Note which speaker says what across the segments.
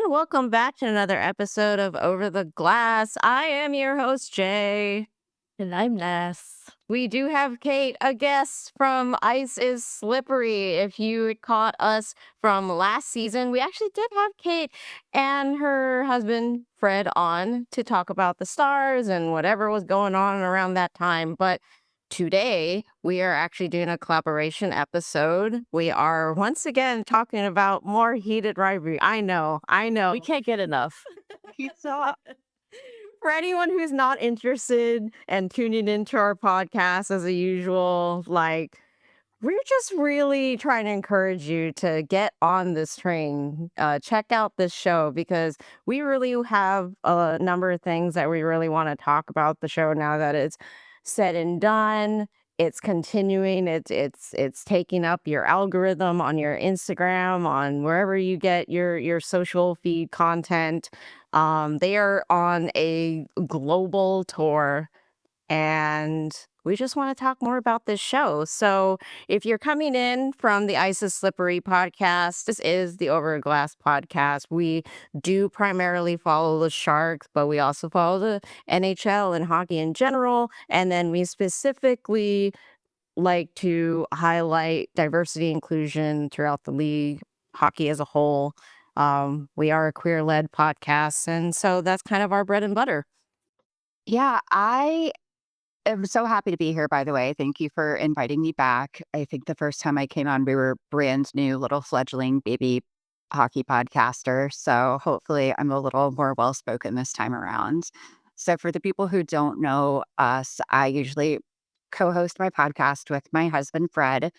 Speaker 1: welcome back to another episode of Over the Glass. I am your host, Jay.
Speaker 2: And I'm Ness.
Speaker 1: We do have Kate, a guest from Ice is Slippery. If you had caught us from last season, we actually did have Kate and her husband, Fred, on to talk about the stars and whatever was going on around that time. But today, we are actually doing a collaboration episode. We are once again talking about more heated rivalry. I know, I know.
Speaker 2: We can't get enough.
Speaker 1: So, for anyone who's not interested and tuning into our podcast as a usual, we're just really trying to encourage you to get on this train. Check out this show because we really have a number of things that we really want to talk about the show now that it's said and done. It's continuing. It's taking up your algorithm on your Instagram, on wherever you get your social feed content. They are on a global tour, and we just want to talk more about this show. So, if you're coming in from the Ice is Slippery podcast, this is the Over a Glass podcast. We do primarily follow the Sharks, but we also follow the NHL and hockey in general. And then we specifically like to highlight diversity inclusion throughout the league, hockey as a whole. We are a queer led podcast, and so that's kind of our bread and butter.
Speaker 3: Yeah, I am so happy to be here, by the way. Thank you for inviting me back. I think the first time I came on, we were brand new little fledgling baby hockey podcaster. So hopefully I'm a little more well spoken this time around. So for the people who don't know us, I usually co host my podcast with my husband, Fred.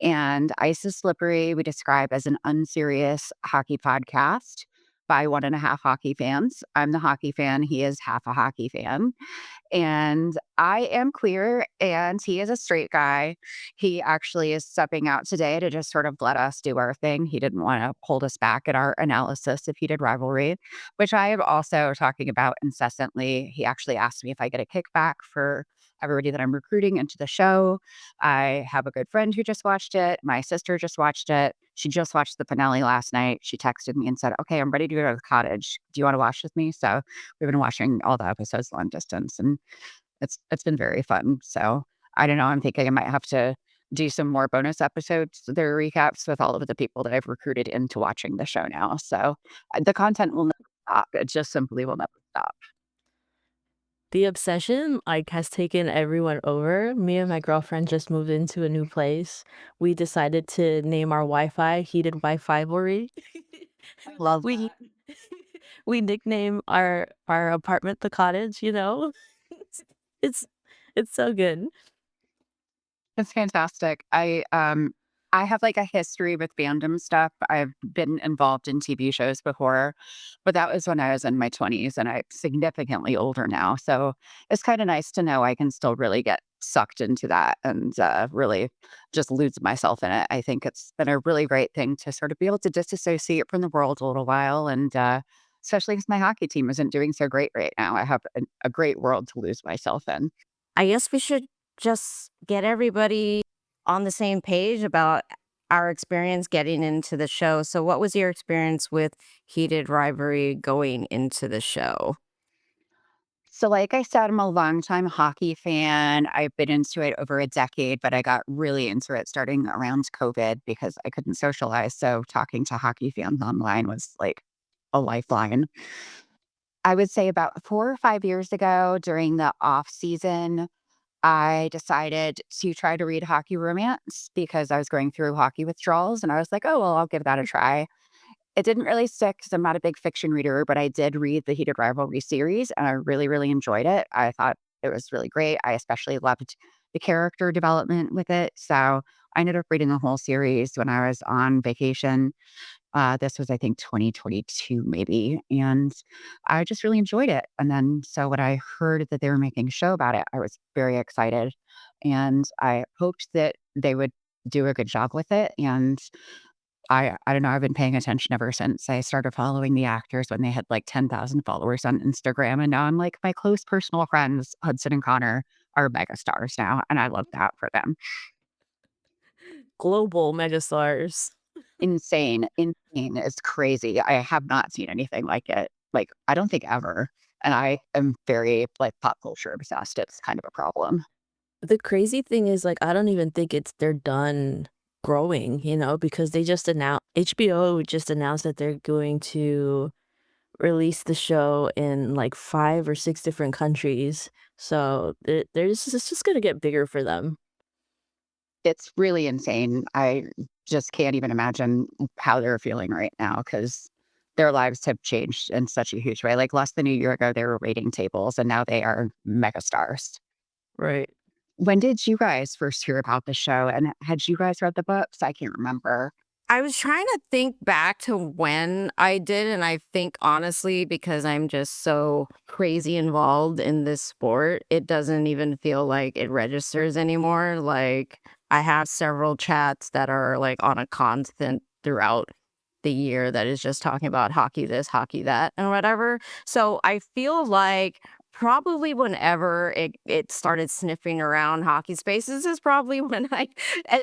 Speaker 3: And Ice is Slippery, we describe as an unserious hockey podcast by 1.5 hockey fans. I'm the hockey fan. He is half a hockey fan. And I am queer and he is a straight guy. He actually is stepping out today to just sort of let us do our thing. He didn't want to hold us back at our analysis of Heated Rivalry, which I am also talking about incessantly. He actually asked me if I get a kickback for everybody that I'm recruiting into the show. I have a good friend who just watched it. My sister just watched it. She just watched the finale last night. She texted me and said, "Okay, I'm ready to go to the cottage. Do you want to watch with me?" So we've been watching all the episodes long distance, and it's been very fun. So I don't know. I'm thinking I might have to do some more bonus episodes, their recaps with all of the people that I've recruited into watching the show now. So the content will never stop. It just simply will never stop.
Speaker 2: The obsession has taken everyone over. Me and my girlfriend just moved into a new place. We decided to name our Wi-Fi Heated Wi-Fi-vory.
Speaker 3: I love
Speaker 2: we
Speaker 3: that.
Speaker 2: we nickname our apartment the Cottage, you know? it's it's so good.
Speaker 3: It's fantastic. I have like a history with fandom stuff. I've been involved in TV shows before, but that was when I was in my 20s and I'm significantly older now. So it's kind of nice to know I can still really get sucked into that and really just lose myself in it. I think it's been a really great thing to sort of be able to disassociate from the world a little while. And especially because my hockey team isn't doing so great right now. I have a great world to lose myself in.
Speaker 1: I guess we should just get everybody on the same page about our experience getting into the show. So, what was your experience with Heated Rivalry going into the show?
Speaker 3: So, like I said, I'm a longtime hockey fan. I've been into it over a decade, but I got really into it starting around COVID because I couldn't socialize. So, talking to hockey fans online was like a lifeline. I would say about 4 or 5 years ago during the off season, I decided to try to read hockey romance because I was going through hockey withdrawals. And I was like, oh, well, I'll give that a try. It didn't really stick because I'm not a big fiction reader, but I did read the Heated Rivalry series and I really, really enjoyed it. I thought it was really great. I especially loved the character development with it. So I ended up reading the whole series when I was on vacation. This was, I think, 2022 maybe. And I just really enjoyed it. And then, so when I heard that they were making a show about it, I was very excited. And I hoped that they would do a good job with it. And I don't know, I've been paying attention ever since I started following the actors when they had like 10,000 followers on Instagram. And now I'm like, my close personal friends, Hudson and Connor, are mega stars now. And I love that for them.
Speaker 2: Global megastars.
Speaker 3: insane. Insane is crazy. I have not seen anything like it. Like, I don't think ever. And I am very like pop culture obsessed. It's kind of a problem.
Speaker 2: The crazy thing is, like, I don't even think they're done growing, because they just announced HBO just announced that they're going to release the show in like 5 or 6 different countries. So it's just gonna get bigger for them.
Speaker 3: It's really insane. I just can't even imagine how they're feeling right now because their lives have changed in such a huge way. Like less than a year ago, they were waiting tables and now they are megastars.
Speaker 2: Right.
Speaker 3: When did you guys first hear about the show? And had you guys read the books? I can't remember.
Speaker 1: I was trying to think back to when I did, and I think honestly, because I'm just so crazy involved in this sport, it doesn't even feel like it registers anymore. Like, I have several chats that are like on a constant throughout the year that is just talking about hockey this, hockey that, and whatever. So I feel like probably whenever it started sniffing around hockey spaces is probably when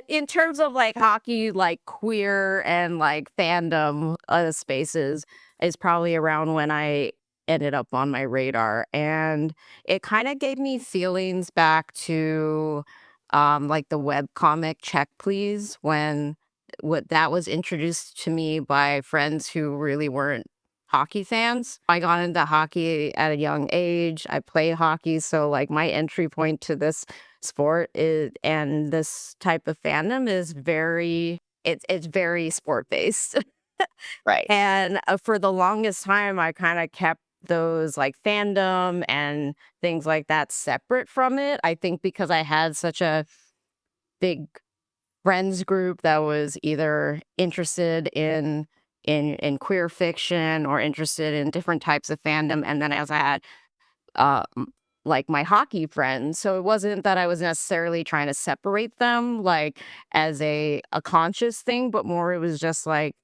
Speaker 1: in terms of like hockey, like queer and like fandom spaces, is probably around when I ended up on my radar. And it kind of gave me feelings back to like the web comic Check Please, when what that was introduced to me by friends who really weren't hockey fans. I got into hockey at a young age. I play hockey, so like my entry point to this sport is and this type of fandom is it's very sport based.
Speaker 3: Right.
Speaker 1: And for the longest time I kind of kept those like fandom and things like that separate from it. I think because I had such a big friends group that was either interested in queer fiction or interested in different types of fandom, and then as I had like my hockey friends, so it wasn't that I was necessarily trying to separate them like as a conscious thing, but more it was just like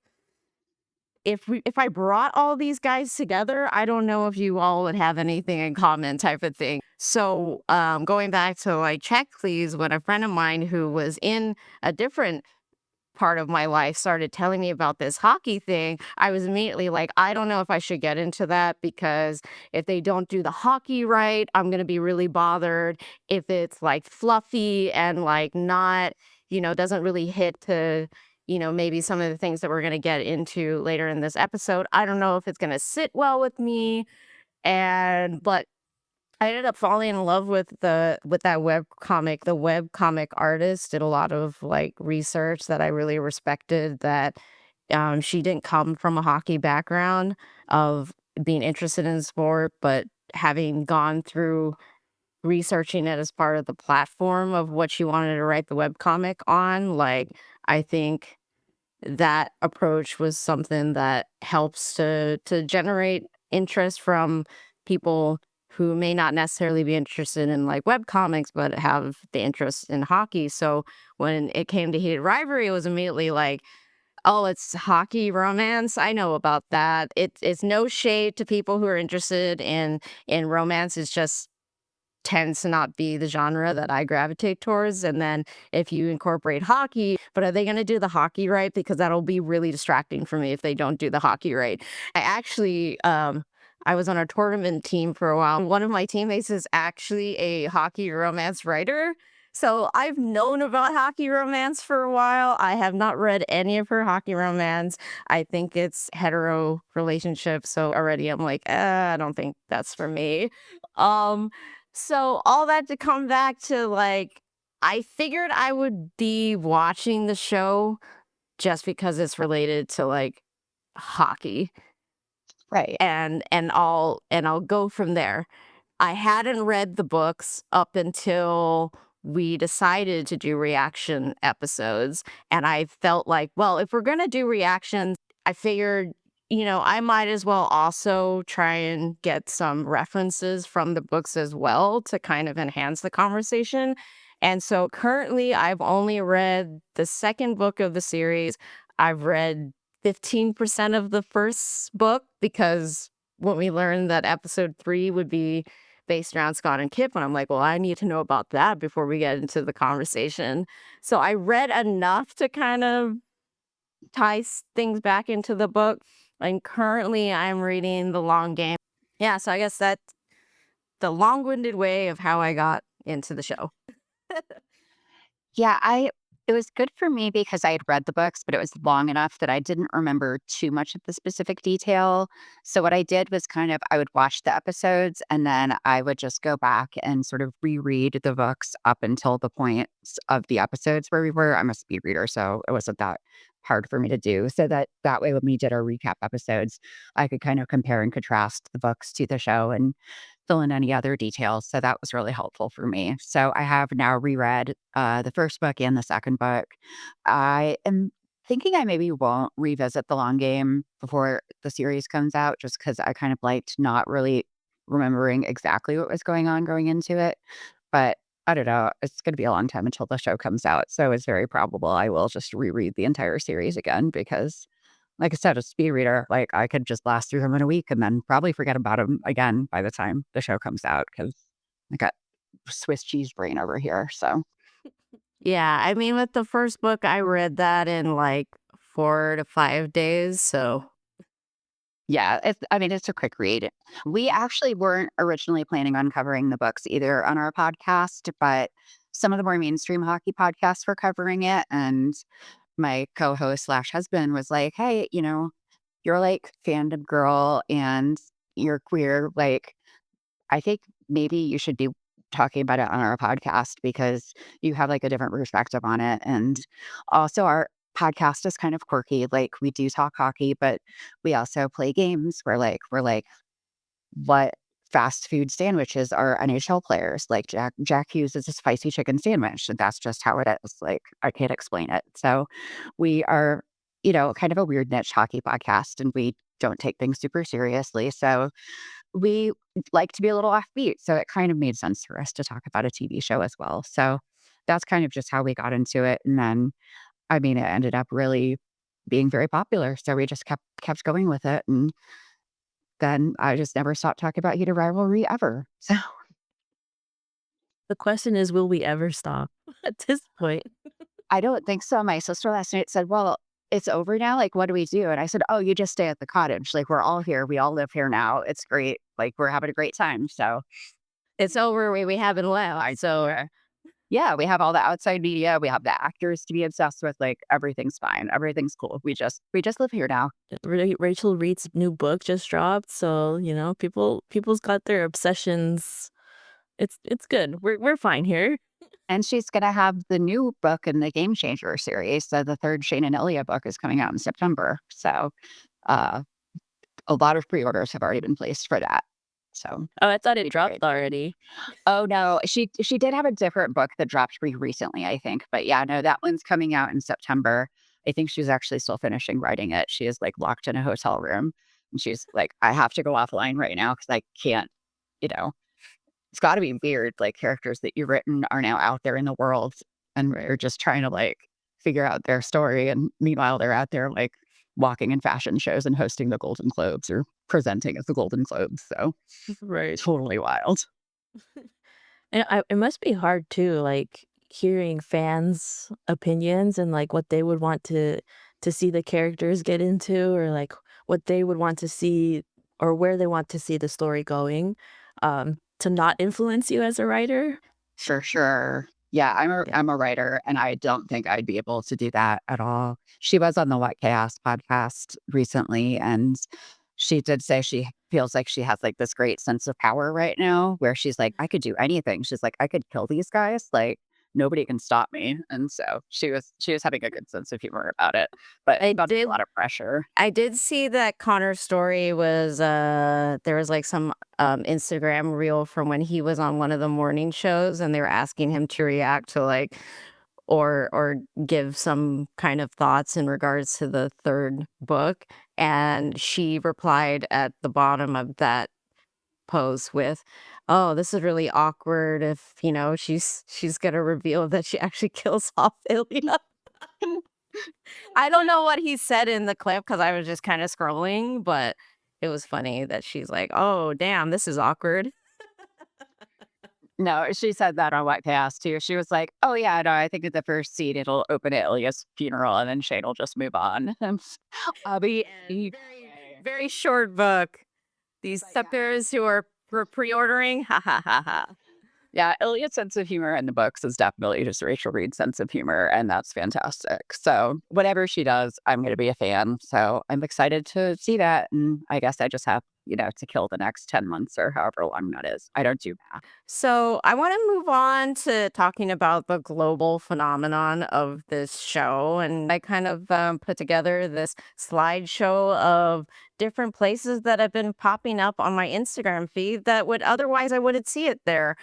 Speaker 1: if I brought all these guys together, I don't know if you all would have anything in common type of thing. So going back to like Check Please, when a friend of mine who was in a different part of my life started telling me about this hockey thing, I was immediately like, I don't know if I should get into that because if they don't do the hockey right, I'm going to be really bothered. If it's like fluffy and like not, doesn't really hit to, maybe some of the things that we're going to get into later in this episode, I don't know if it's going to sit well with me. But I ended up falling in love with that web comic. The web comic artist did a lot of like research that I really respected. That she didn't come from a hockey background of being interested in sport, but having gone through researching it as part of the platform of what she wanted to write the web comic on. Like, I think that approach was something that helps to generate interest from people who may not necessarily be interested in like web comics but have the interest in hockey. So when it came to Heated Rivalry, it was immediately like, oh, it's hockey romance. I know about that. It's no shade to people who are interested in romance. It's just tends to not be the genre that I gravitate towards. And then if you incorporate hockey, but are they going to do the hockey right? Because that'll be really distracting for me if they don't do the hockey right. I actually, I was on a tournament team for a while. One of my teammates is actually a hockey romance writer. So I've known about hockey romance for a while. I have not read any of her hockey romance. I think it's hetero relationship. So already I'm like, I don't think that's for me. Um, so all that to come back to like, I figured I would be watching the show just because it's related to like hockey
Speaker 3: Right.
Speaker 1: and I'll go from there. I hadn't read the books up until we decided to do reaction episodes. And I felt like, well, if we're going to do reactions, I figured, I might as well also try and get some references from the books as well to kind of enhance the conversation. And so currently, I've only read the second book of the series. I've read 15% of the first book because when we learned that episode 3 would be based around Scott and Kip, and I'm like, well, I need to know about that before we get into the conversation. So I read enough to kind of ties things back into the book. And currently I'm reading The Long Game. Yeah, so I guess that's the long-winded way of how I got into the show.
Speaker 3: Yeah, it was good for me because I had read the books, but it was long enough that I didn't remember too much of the specific detail. So what I did was I would watch the episodes and then I would just go back and sort of reread the books up until the points of the episodes where we were. I'm a speed reader, so it wasn't that hard for me to do. So that way when we did our recap episodes, I could kind of compare and contrast the books to the show and fill in any other details. So that was really helpful for me. So I have now reread the first book and the second book. I am thinking I maybe won't revisit The Long Game before the series comes out, just because I kind of liked not really remembering exactly what was going on going into it. But I don't know. It's going to be a long time until the show comes out. So it's very probable I will just reread the entire series again because like I said, a speed reader, like, I could just blast through them in a week and then probably forget about them again by the time the show comes out because I got Swiss cheese brain over here, so
Speaker 1: Yeah, I mean, with the first book, I read that in like 4 to 5 days, so
Speaker 3: yeah, it's a quick read. We actually weren't originally planning on covering the books either on our podcast, but some of the more mainstream hockey podcasts were covering it, and my co-host/husband was like, "Hey, you're, like, fandom girl and you're queer, like, I think maybe you should be talking about it on our podcast because you have like a different perspective on it. And also, our podcast is kind of quirky. Like, we do talk hockey, but we also play games where, like, we're like, what fast food sandwiches are NHL players? Like, Jack Hughes is a spicy chicken sandwich. And that's just how it is. Like, I can't explain it. So, we are, kind of a weird niche hockey podcast and we don't take things super seriously. So, we like to be a little offbeat, so it kind of made sense for us to talk about a TV show as well. So that's kind of just how we got into it. And then, I mean, it ended up really being very popular. So we just kept going with it. And then I just never stopped talking about Heated Rivalry ever. So
Speaker 2: The question is, will we ever stop at this point?
Speaker 3: I don't think so. My sister last night said, "Well, it's over now. Like, what do we do?" And I said, "Oh, you just stay at the cottage. Like, we're all here. We all live here now. It's great. Like, we're having a great time." So
Speaker 1: it's over. We haven't
Speaker 3: I
Speaker 1: left. So
Speaker 3: yeah, we have all the outside media, we have the actors to be obsessed with, like, everything's fine, everything's cool. We just live here now.
Speaker 2: Rachel Reid's new book just dropped, so people's got their obsessions. It's good. We're fine here.
Speaker 3: And she's gonna have the new book in the Game Changer series, so the 3rd Shane and Ilya book is coming out in September. So, uh, a lot of pre-orders have already been placed for that. So,
Speaker 2: Oh, I thought it
Speaker 3: be
Speaker 2: dropped
Speaker 3: great.
Speaker 2: already.
Speaker 3: Oh, no, she did have a different book that dropped pretty recently, I think, but yeah, no, that one's coming out in September. I think she's actually still finishing writing it. She is, like, locked in a hotel room, and she's like, "I have to go offline right now because I can't" you know, it's gotta be weird, like, characters that you've written are now out there in the world, and we're just trying to, like, figure out their story, and meanwhile, they're out there, like, walking in fashion shows and hosting the Golden Globes or presenting at the Golden Globes, so
Speaker 2: Right.
Speaker 3: totally wild.
Speaker 2: And it must be hard too, like, hearing fans' opinions and, like, what they would want to see the characters get into or, like, what they would want to see or where they want to see the story going, to not influence you as a writer.
Speaker 3: For sure. Yeah,
Speaker 2: Yeah.
Speaker 3: I'm a writer, and I don't think I'd be able to do that at all. She was on the What Chaos podcast recently, and she did say she feels like she has, like, this great sense of power right now where she's like, "I could do anything." She's like, "I could kill these guys, like, nobody can stop me." And so she was having a good sense of humor about it, but
Speaker 1: I
Speaker 3: must be a
Speaker 1: did
Speaker 3: lot of pressure.
Speaker 1: I did see that Connor's story was there was like some Instagram reel from when he was on one of the morning shows and they were asking him to react to like or give some kind of thoughts in regards to the third book, and she replied at the bottom of that post with, "Oh, this is really awkward if, she's gonna reveal that she actually kills off Ilya." I don't know what he said in the clip because I was just kinda scrolling, but it was funny that she's like, "Oh, damn, this is awkward."
Speaker 3: No, she said that on White Pass too. She was like, "Oh yeah, no, I think at the first scene it'll open at Ilya's funeral, and then Shane will just move on." I'll be
Speaker 1: And very short book. These suckers who are pre-ordering, ha ha ha ha.
Speaker 3: Yeah, Ilya's sense of humor in the books is definitely just Rachel Reid's sense of humor, and that's fantastic. So whatever she does, I'm going to be a fan. So I'm excited to see that, and I guess I just have to kill the next 10 months or however long that is. I don't do math.
Speaker 1: So I want to move on to talking about the global phenomenon of this show. And I kind of put together this slideshow of different places that have been popping up on my Instagram feed that would otherwise I wouldn't see it there.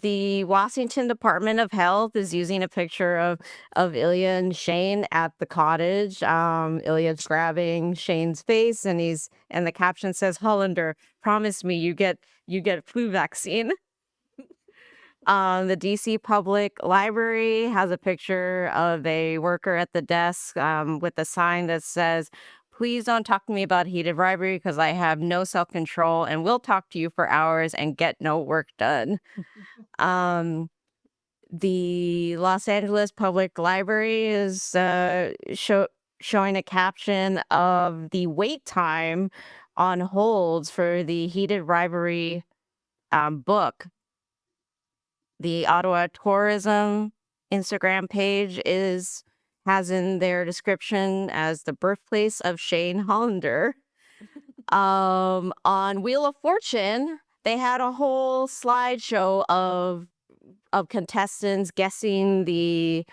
Speaker 1: The Washington Department of Health is using a picture of Ilya and Shane at the cottage. Ilya's grabbing Shane's face, and the caption says, "Hollander, promise me you get flu vaccine." The DC Public Library has a picture of a worker at the desk with a sign that says, "Please don't talk to me about heated rivalry because I have no self control and will talk to you for hours and get no work done." Um, the Los Angeles Public Library is showing a caption of the wait time on holds for the Heated Rivalry book. The Ottawa Tourism Instagram page has in their description as the birthplace of Shane Hollander. On Wheel of Fortune, they had a whole slideshow of contestants guessing the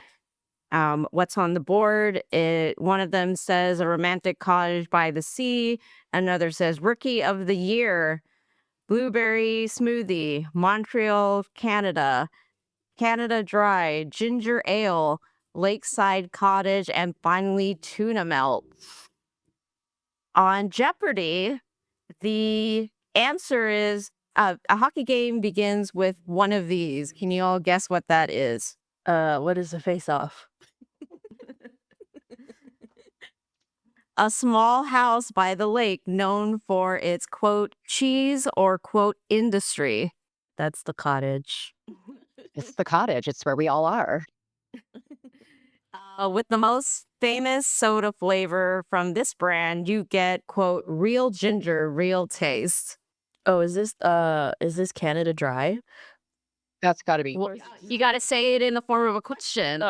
Speaker 1: what's on the board. One of them says a romantic cottage by the sea. Another says rookie of the year, blueberry smoothie, Montreal, Canada, Canada Dry, ginger ale, lakeside cottage, and finally tuna melt. On Jeopardy, the answer is a hockey game begins with one of these. Can you all guess what that is?
Speaker 2: What is the face off?
Speaker 1: A small house by the lake known for its quote cheese or quote industry.
Speaker 2: That's the cottage.
Speaker 3: It's the cottage. It's where we all are.
Speaker 1: With the most famous soda flavor from this brand, you get quote real ginger, real taste.
Speaker 2: Oh, is this Canada Dry?
Speaker 3: That's got to be.
Speaker 1: Well, you got to say it in the form of a question.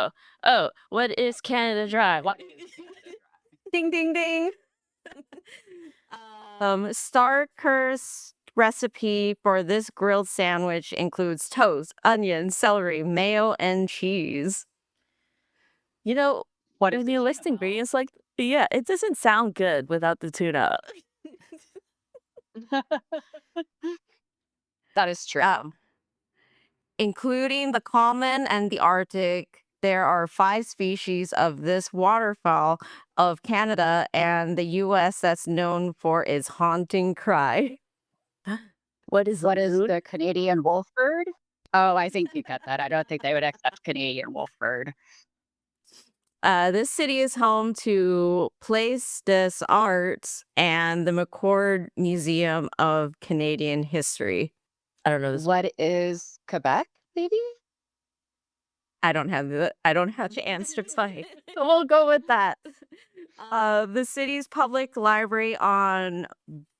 Speaker 2: Oh, what is Canada Dry? What?
Speaker 1: Ding, ding, ding. Starker's recipe for this grilled sandwich includes toast, onion, celery, mayo, and cheese.
Speaker 2: You know,
Speaker 3: What
Speaker 2: when
Speaker 3: is
Speaker 2: you list ingredients like, yeah, it doesn't sound good without the tuna.
Speaker 3: That is true.
Speaker 1: Including the common and the Arctic, there are 5 species of this waterfowl of Canada and the U.S. that's known for its haunting cry.
Speaker 2: What is
Speaker 3: the Canadian wolf bird? Oh, I think you got that. I don't think they would accept Canadian wolf bird.
Speaker 1: This city is home to Place des Arts and the McCord Museum of Canadian History.
Speaker 2: I don't know this.
Speaker 3: What is Quebec, maybe?
Speaker 1: I don't have the answer. It's fine. So we'll go with that. The city's public library on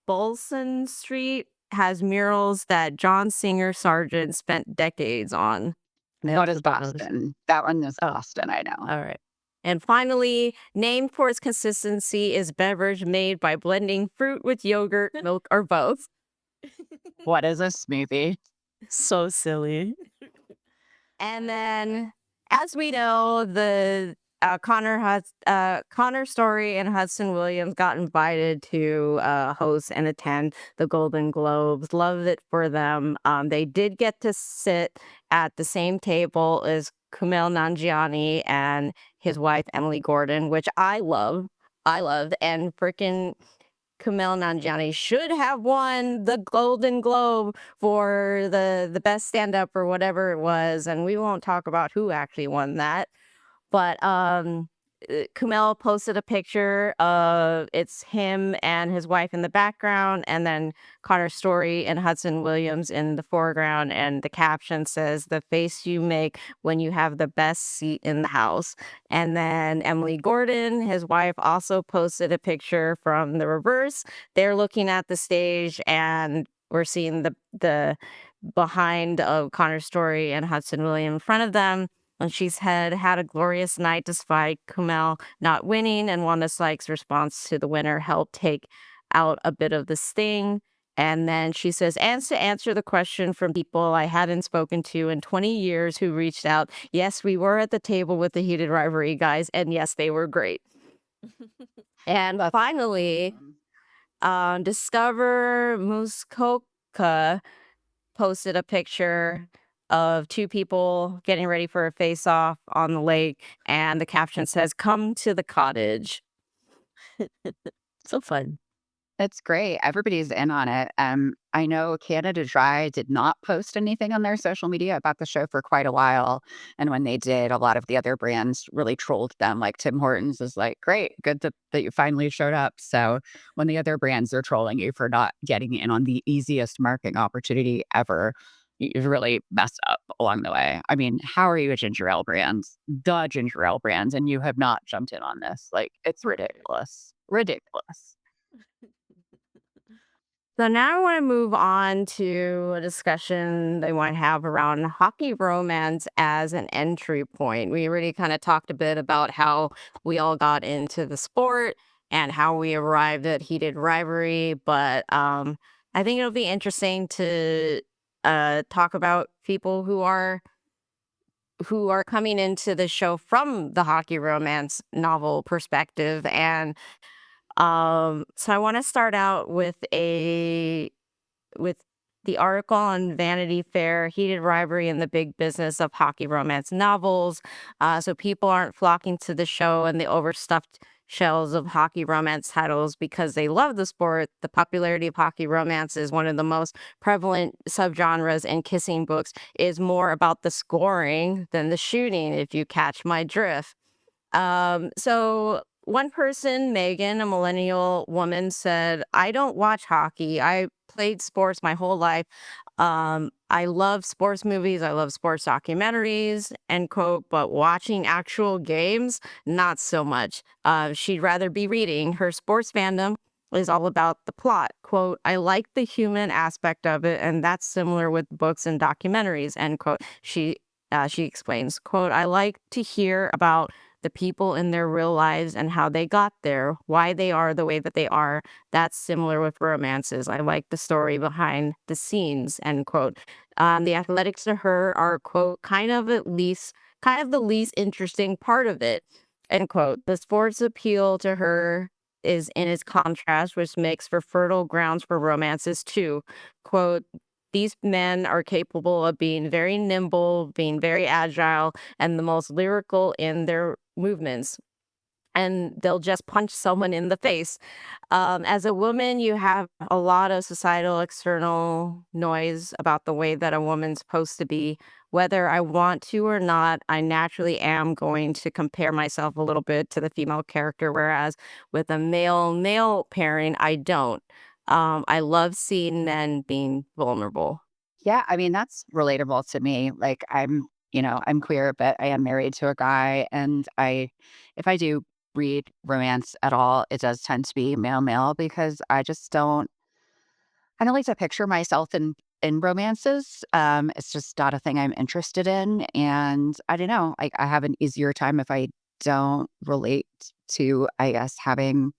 Speaker 1: Bolson Street has murals that John Singer Sargent spent decades on.
Speaker 3: What is Boston? That one is Boston, I know.
Speaker 2: All right.
Speaker 1: And finally, named for its consistency is beverage made by blending fruit with yogurt, milk, or both.
Speaker 3: What is a smoothie?
Speaker 2: So silly.
Speaker 1: And then, as we know, the Connor Story and Hudson Williams got invited to host and attend the Golden Globes. Love it for them. They did get to sit at the same table as Kumail Nanjiani and his wife Emily Gordon, which I loved, and freaking Kumail Nanjiani should have won the Golden Globe for the best stand-up or whatever it was, and we won't talk about who actually won that. But Kumail posted a picture of it's him and his wife in the background, and then Connor Story and Hudson Williams in the foreground. And the caption says, "The face you make when you have the best seat in the house." And then Emily Gordon, his wife, also posted a picture from the reverse. They're looking at the stage, and we're seeing the behind of Connor Story and Hudson Williams in front of them. And she's had a glorious night despite Kumail not winning, and Wanda Sykes' response to the winner helped take out a bit of the sting. And then she says, and to answer the question from people I hadn't spoken to in 20 years who reached out, yes, we were at the table with the Heated Rivalry guys, and yes, they were great. And
Speaker 3: That's
Speaker 1: finally,
Speaker 3: awesome.
Speaker 1: Discover Muskoka posted a picture of two people getting ready for a face-off on the lake, and the caption says, "Come to the cottage."
Speaker 2: So fun.
Speaker 3: It's great. Everybody's in on it. I know Canada Dry did not post anything on their social media about the show for quite a while. And when they did, a lot of the other brands really trolled them. Like Tim Hortons is like, great, good that you finally showed up. So when the other brands are trolling you for not getting in on the easiest marketing opportunity ever, you've really messed up along the way. I mean, how are you a ginger ale brand, the ginger ale brand, and you have not jumped in on this? Like, it's ridiculous. Ridiculous.
Speaker 1: So now I want to move on to a discussion they want to have around hockey romance as an entry point. We already kind of talked a bit about how we all got into the sport and how we arrived at Heated Rivalry, but I think it'll be interesting to talk about people who are coming into the show from the hockey romance novel perspective. And so I want to start out with the article on Vanity Fair, Heated Rivalry and the Big Business of Hockey Romance Novels. So people aren't flocking to the show and the overstuffed shelves of hockey romance titles because they love the sport. The popularity of hockey romance is one of the most prevalent subgenres, and kissing books is more about the scoring than the shooting, if you catch my drift. So one person, Megan, a millennial woman, said, "I don't watch hockey. I played sports my whole life. I love sports movies. I love sports documentaries," end quote. "But watching actual games, not so much. She'd rather be reading. Her sports fandom is all about the plot. Quote, I like the human aspect of it, and that's similar with books and documentaries," end quote. She explains, quote, "I like to hear about the people in their real lives and how they got there, why they are the way that they are. That's similar with romances. I like the story behind the scenes," end quote. The athletics to her are, quote, kind of the least interesting part of it," end quote. "The sports appeal to her is in its contrast, which makes for fertile grounds for romances too. Quote, these men are capable of being very nimble, being very agile, and the most lyrical in their movements. And they'll just punch someone in the face. As a woman, you have a lot of societal external noise about the way that a woman's supposed to be. Whether I want to or not, I naturally am going to compare myself a little bit to the female character, whereas with a male pairing, I don't. I love seeing men being vulnerable.
Speaker 3: Yeah, I mean, that's relatable to me. Like I'm queer, but I am married to a guy and if I do read romance at all, it does tend to be male because I don't like to picture myself in romances. It's just not a thing I'm interested in. And I don't know, I have an easier time if I don't relate to, I guess, having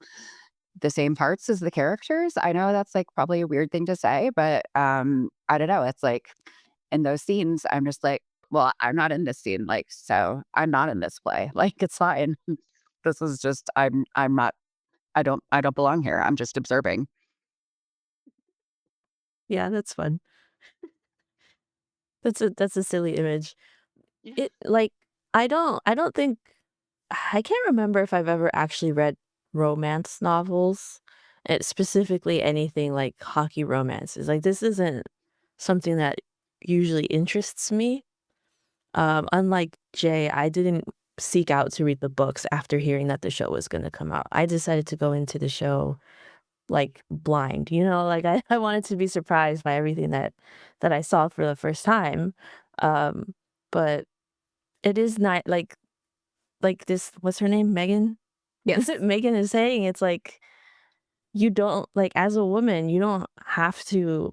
Speaker 3: the same parts as the characters. I know that's like probably a weird thing to say, but I don't know. It's like in those scenes, I'm just like, well, I'm not in this scene, like, so I'm not in this play. Like, it's fine. This is just I'm not I don't belong here. I'm just observing.
Speaker 2: Yeah, that's fun. That's a silly image.
Speaker 3: Yeah.
Speaker 2: It like I don't think I can't remember if I've ever actually read romance novels, specifically anything like hockey romances. Like this isn't something that usually interests me. Unlike Jay, I didn't seek out to read the books after hearing that the show was gonna come out. I decided to go into the show, like, blind, like, I wanted to be surprised by everything that I saw for the first time, um, but it is not like this what's her name? Megan?
Speaker 1: Yes.
Speaker 2: Megan is saying, it's like, you don't like, as a woman, you don't have to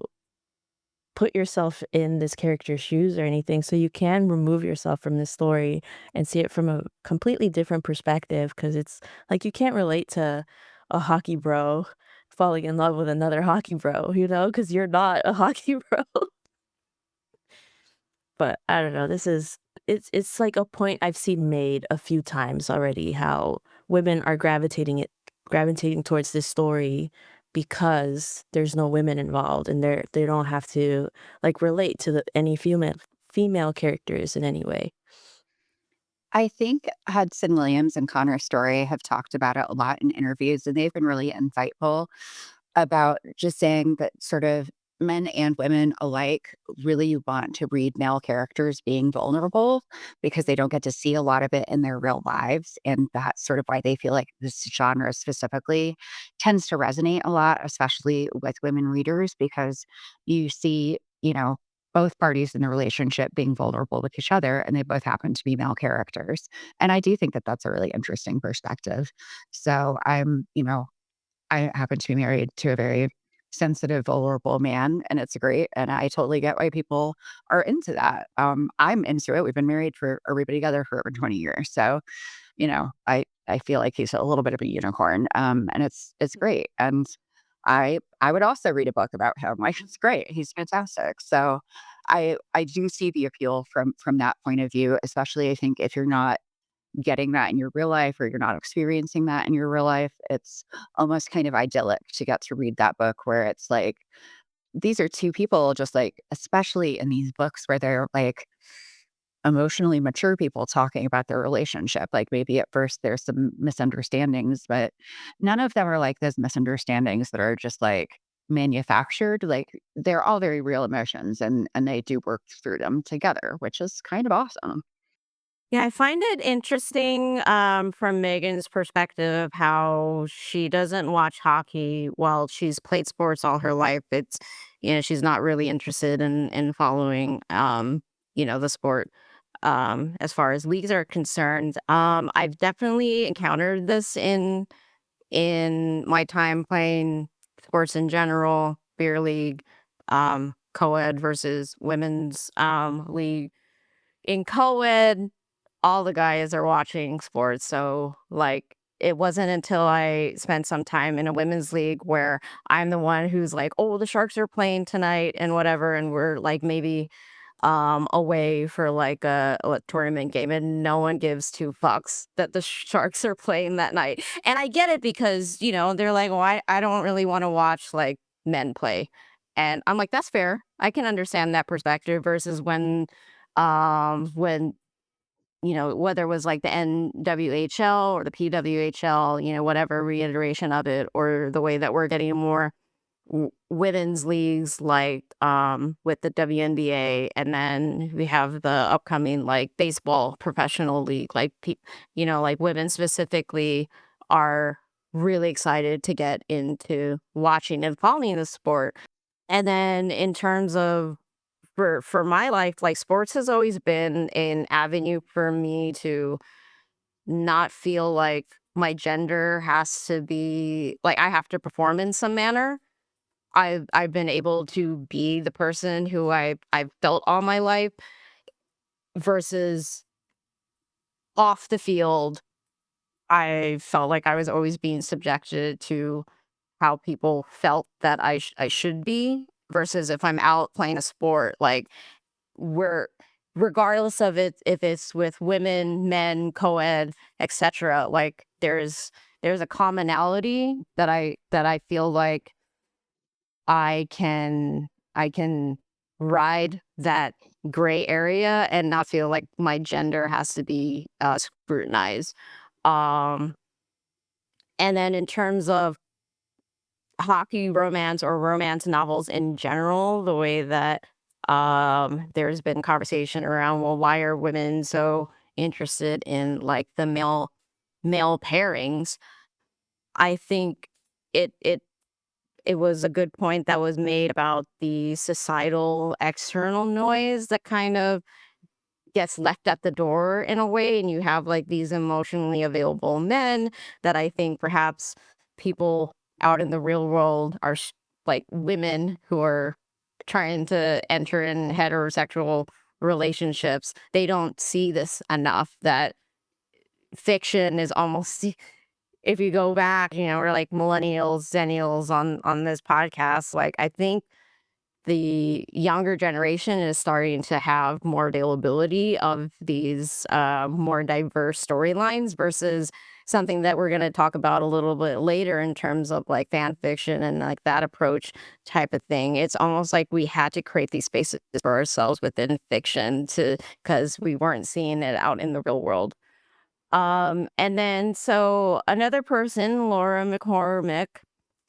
Speaker 2: put yourself in this character's shoes or anything, so you can remove yourself from this story and see it from a completely different perspective. Because it's like, you can't relate to a hockey bro falling in love with another hockey bro, because you're not a hockey bro. But I don't know, it's like a point I've seen made a few times already, how women are gravitating towards this story because there's no women involved, and they don't have to, like, relate to any female characters in any way.
Speaker 3: I think Hudson Williams and Connor Story have talked about it a lot in interviews, and they've been really insightful about just saying that sort of men and women alike really want to read male characters being vulnerable because they don't get to see a lot of it in their real lives. And that's sort of why they feel like this genre specifically tends to resonate a lot, especially with women readers, because you see, both parties in the relationship being vulnerable with each other, and they both happen to be male characters. And I do think that that's a really interesting perspective. So I happen to be married to a very sensitive, vulnerable man, and it's great. And I totally get why people are into that. I'm into it. We've been married we've been together for over 20 years. So, I feel like he's a little bit of a unicorn. And it's great. And I would also read a book about him. Like, it's great. He's fantastic. So I do see the appeal from that point of view, especially I think if you're not getting that in your real life or you're not experiencing that in your real life, it's almost kind of idyllic to get to read that book where it's like these are two people, just like, especially in these books where they're like emotionally mature people talking about their relationship. Like, maybe at first there's some misunderstandings, but none of them are like those misunderstandings that are just like manufactured. Like, they're all very real emotions, and they do work through them together, which is kind of awesome.
Speaker 1: Yeah, I find it interesting from Megan's perspective how she doesn't watch hockey while she's played sports all her life. She's not really interested in following the sport as far as leagues are concerned. I've definitely encountered this in my time playing sports in general, beer league, co-ed versus women's league. In co-ed, all the guys are watching sports. So, like, it wasn't until I spent some time in a women's league where I'm the one who's like, oh, the Sharks are playing tonight and whatever. And we're like maybe away for like a tournament game, and no one gives two fucks that the Sharks are playing that night. And I get it because, they're like, well, I don't really want to watch like men play. And I'm like, that's fair. I can understand that perspective versus when whether it was like the NWHL or the PWHL, whatever reiteration of it, or the way that we're getting more women's leagues like with the WNBA, and then we have the upcoming like baseball professional league, like like women specifically are really excited to get into watching and following the sport. And then in terms of for my life, like sports has always been an avenue for me to not feel like my gender has to be like I have to perform in some manner. I've been able to be the person who I've felt all my life versus off the field. I felt like I was always being subjected to how people felt that I should be versus if I'm out playing a sport, like we're regardless of it if it's with women, men, co-ed, etc. Like there's a commonality that I feel like I can ride that gray area and not feel like my gender has to be scrutinized. Um, and then in terms of hockey romance or romance novels in general, the way that there's been conversation around, well, why are women so interested in like the male pairings, I think it was a good point that was made about the societal external noise that kind of gets left at the door in a way, and you have like these emotionally available men that I think perhaps people out in the real world are like women who are trying to enter in heterosexual relationships. They don't see this enough that fiction is almost if you go back, we're like millennials, zennials on this podcast, like I think the younger generation is starting to have more availability of these more diverse storylines versus something that we're going to talk about a little bit later in terms of like fan fiction and like that approach type of thing. It's almost like we had to create these spaces for ourselves within fiction to because we weren't seeing it out in the real world. And then so another person, Laura McCormick,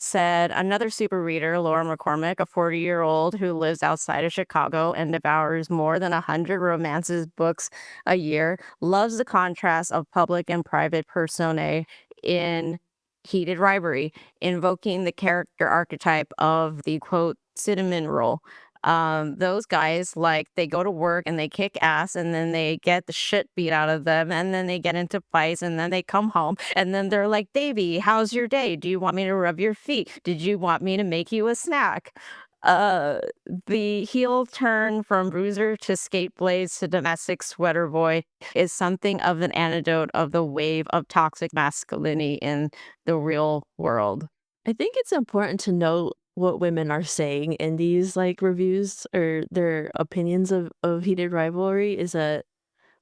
Speaker 1: said another super reader, Laura McCormick, a 40-year-old who lives outside of Chicago and devours more than 100 romances books a year, loves the contrast of public and private personae in Heated Rivalry, invoking the character archetype of the quote cinnamon roll. Those guys, like, they go to work and they kick ass and then they get the shit beat out of them and then they get into fights and then they come home and then they're like, baby, how's your day? Do you want me to rub your feet? Did you want me to make you a snack? Uh, the heel turn from bruiser to skate blades to domestic sweater boy is something of an antidote of the wave of toxic masculinity in the real world.
Speaker 2: I think it's important to note what women are saying in these like reviews or their opinions of Heated Rivalry is that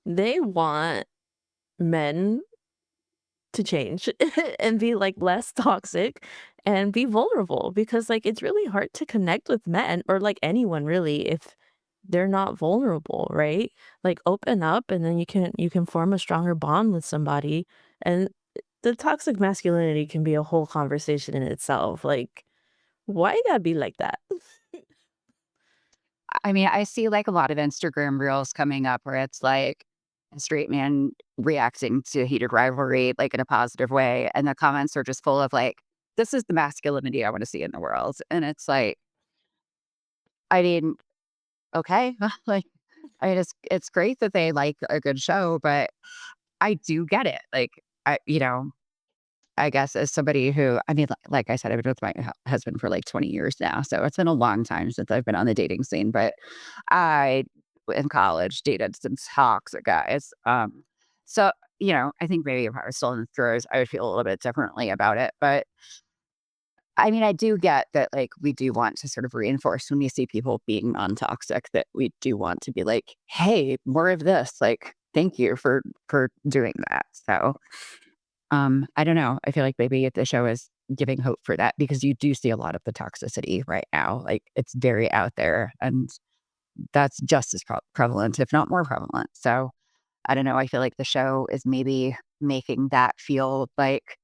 Speaker 2: they want men to change and be like less toxic and be vulnerable because like it's really hard to connect with men or like anyone really if they're not vulnerable, right? Like open up and then you can form a stronger bond with somebody and the toxic masculinity can be a whole conversation in itself. Like why you gotta be like that?
Speaker 3: I mean, I see like a lot of Instagram reels coming up where it's like a straight man reacting to Heated Rivalry, like in a positive way. And the comments are just full of like, this is the masculinity I want to see in the world. And it's like, I mean, okay. Like, I mean, it's great that they like a good show, but I do get it. Like, I guess as somebody who, I mean, like I said, I've been with my husband for like 20 years now. So it's been a long time since I've been on the dating scene, but I, in college, dated some toxic guys. So, I think maybe if I was still in the throes, I would feel a little bit differently about it. But I mean, I do get that, like, we do want to sort of reinforce when we see people being non-toxic that we do want to be like, hey, more of this. Like, thank you for doing that. So, I don't know. I feel like maybe the show is giving hope for that because you do see a lot of the toxicity right now. Like it's very out there and that's just as prevalent, if not more prevalent. So I don't know. I feel like the show is maybe making that feel like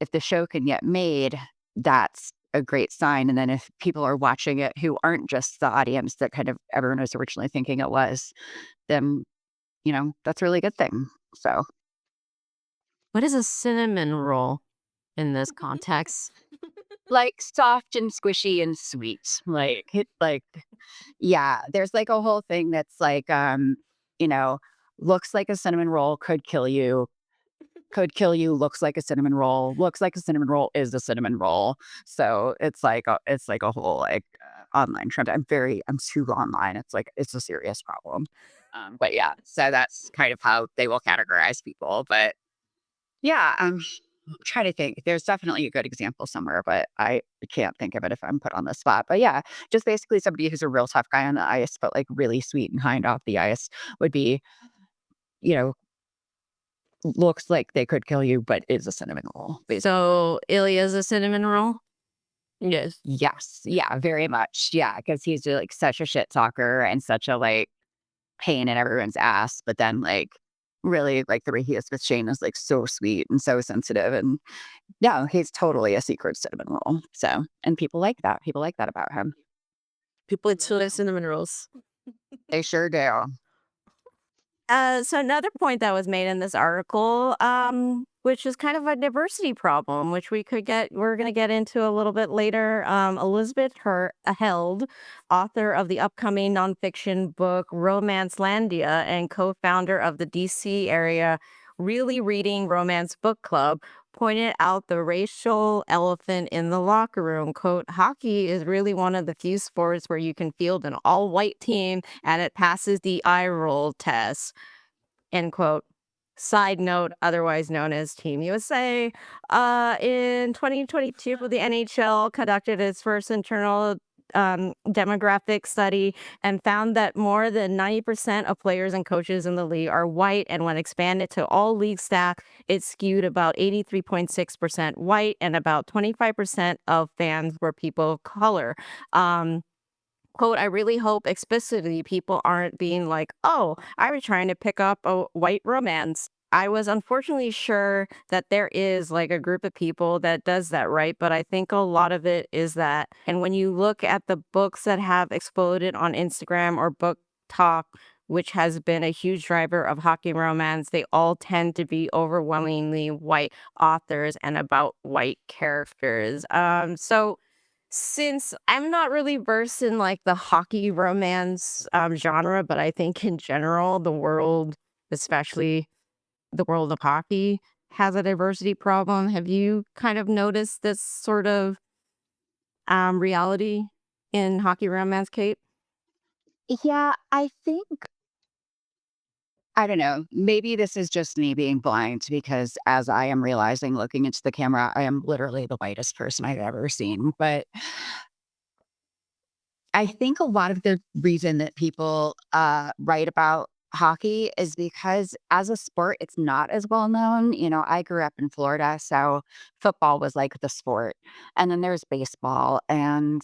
Speaker 3: if the show can get made, that's a great sign. And then if people are watching it who aren't just the audience that kind of everyone was originally thinking it was, then, that's a really good thing. So
Speaker 1: What is a cinnamon roll in this context?
Speaker 3: like soft and squishy and sweet. Yeah, there's like a whole thing that's like, you know, looks like a cinnamon roll, could kill you, looks like a cinnamon roll, looks like a cinnamon roll is a cinnamon roll. So it's like a whole like online trend. I'm too online. It's like it's a serious problem. But yeah, so that's kind of how they will categorize people. But yeah, I'm trying to think. There's definitely a good example somewhere, but I can't think of it if I'm put on the spot. But yeah, just basically somebody who's a real tough guy on the ice, but like really sweet and kind off the ice would be, you know, looks like they could kill you, but is a cinnamon roll.
Speaker 1: So Ilya's a cinnamon roll?
Speaker 2: Yes.
Speaker 3: Yes. Yeah, very much. Yeah. Cause he's like such a shit talker and such a like pain in everyone's ass. But then like really like the way he is with Shane is like so sweet and so sensitive. And no, he's totally a secret cinnamon roll. So, and people like that. People like that about him.
Speaker 2: People into their cinnamon rolls.
Speaker 3: They sure do.
Speaker 1: So another point that was made in this article, which is kind of a diversity problem, which we're going to get into a little bit later. Elizabeth Held, author of the upcoming nonfiction book Romance Landia and co-founder of the DC area Really Reading Romance Book Club, pointed out the racial elephant in the locker room. Quote, hockey is really one of the few sports where you can field an all-white team and it passes the eye roll test, end quote. Side note, otherwise known as Team USA. In 2022, the NHL conducted its first internal demographic study and found that more than 90% of players and coaches in the league are white. And when expanded to all league staff, it skewed about 83.6% white, and about 25% of fans were people of color. Quote, I really hope explicitly people aren't being like, oh, I was trying to pick up a white romance. I was unfortunately sure that there is like a group of people that does that, right? But I think a lot of it is that. And when you look at the books that have exploded on Instagram or Book Talk, which has been a huge driver of hockey romance, they all tend to be overwhelmingly white authors and about white characters. So since I'm not really versed in like the hockey romance genre, but I think in general, the world, especially the world of hockey, has a diversity problem. Have you kind of noticed this sort of reality in hockey romance, Kate?
Speaker 3: Yeah, I think I don't know. Maybe this is just me being blind because as I am realizing looking into the camera, I am literally the whitest person I've ever seen. But I think a lot of the reason that people write about hockey is because as a sport, it's not as well known. You know, I grew up in Florida, so football was like the sport. And then there's baseball and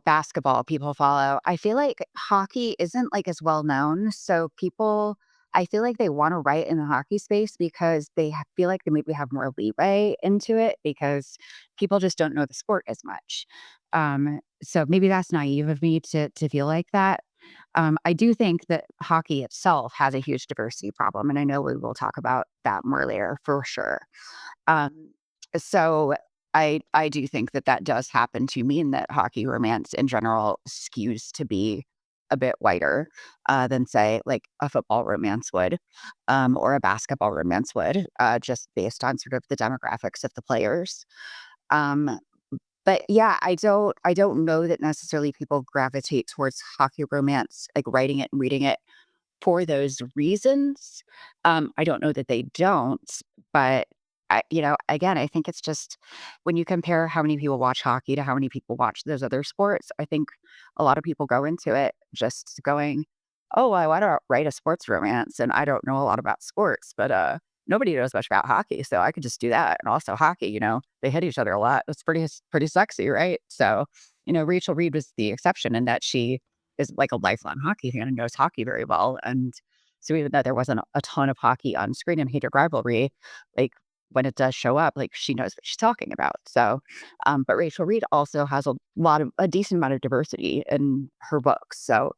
Speaker 3: basketball people follow. I feel like hockey isn't like as well known. So people, I feel like they want to write in the hockey space because they feel like they maybe have more leeway into it because people just don't know the sport as much. So maybe that's naive of me to feel like that. I do think that hockey itself has a huge diversity problem, and I know we will talk about that more later for sure. Um, so I do think that that does happen to mean that hockey romance in general skews to be a bit whiter than say like a football romance would, or a basketball romance would, just based on sort of the demographics of the players. Um, but yeah, I don't know that necessarily people gravitate towards hockey romance, like writing it and reading it for those reasons. I don't know that they don't, but again, I think it's just when you compare how many people watch hockey to how many people watch those other sports, I think a lot of people go into it just going, "Oh, I want to write a sports romance, and I don't know a lot about sports, but nobody knows much about hockey, so I could just do that." And also, hockey, they hit each other a lot. It's pretty sexy, right? So, Rachel Reid was the exception in that she is like a lifelong hockey fan and knows hockey very well. And so even though there wasn't a ton of hockey on screen in Heated Rivalry, like when it does show up, like she knows what she's talking about. So, but Rachel Reid also has a decent amount of diversity in her books. So,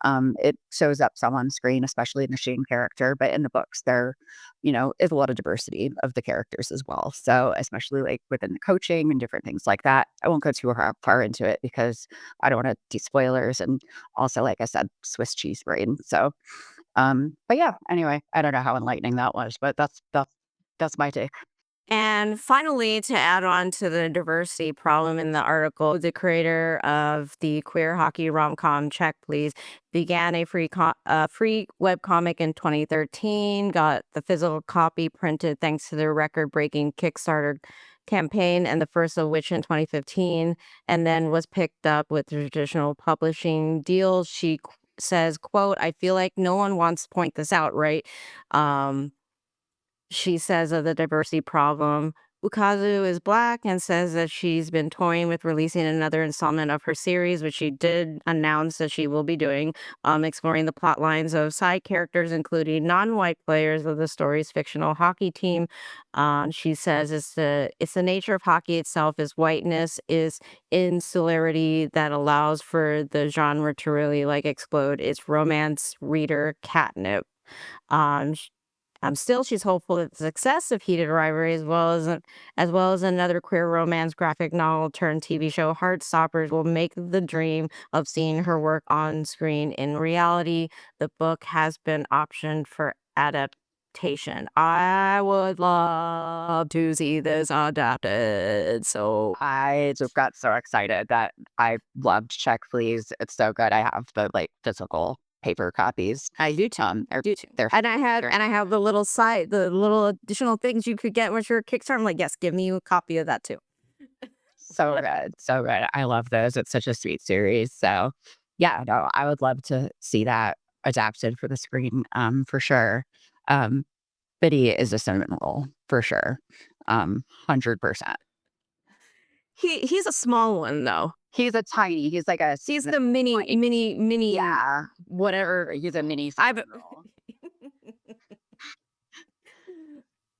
Speaker 3: it shows up some on screen, especially in the Shane character, but in the books there, is a lot of diversity of the characters as well. So, especially like within the coaching and different things like that. I won't go too far into it because I don't want to do spoilers. And also, like I said, Swiss cheese brain. So, but yeah, anyway, I don't know how enlightening that was, but that's my take.
Speaker 1: And finally, to add on to the diversity problem in the article, the creator of the queer hockey rom-com Check Please began a free webcomic in 2013, got the physical copy printed thanks to their record-breaking Kickstarter campaign, and the first of which in 2015, and then was picked up with traditional publishing deals. She says, quote, I feel like no one wants to point this out, right? She says of the diversity problem, Ukazu is Black and says that she's been toying with releasing another installment of her series, which she did announce that she will be doing, exploring the plot lines of side characters, including non-white players of the story's fictional hockey team. She says it's the nature of hockey itself is whiteness, is insularity that allows for the genre to really like explode. It's romance reader catnip. Um, sh Still, she's hopeful that the success of Heated Rivalry, as well as another queer romance graphic novel turned TV show, Heartstoppers, will make the dream of seeing her work on screen in reality. The book has been optioned for adaptation. I would love to see this adapted. So
Speaker 3: I just got so excited that I loved Check Please. It's so good. I have the like physical paper copies.
Speaker 1: I do too.
Speaker 3: They're
Speaker 1: I do too.
Speaker 3: they're
Speaker 1: And I have the little additional things you could get with your Kickstarter. I'm like, yes, give me a copy of that too.
Speaker 3: so good, so good. I love those. It's such a sweet series. So yeah, no, I would love to see that adapted for the screen, for sure. Um, Biddy is a cinnamon roll for sure, 100%.
Speaker 1: He's a small one though.
Speaker 3: He's a tiny. He's like a
Speaker 1: He's the mini
Speaker 3: yeah.
Speaker 1: whatever.
Speaker 3: He's a mini
Speaker 1: I've
Speaker 3: cinnamon roll.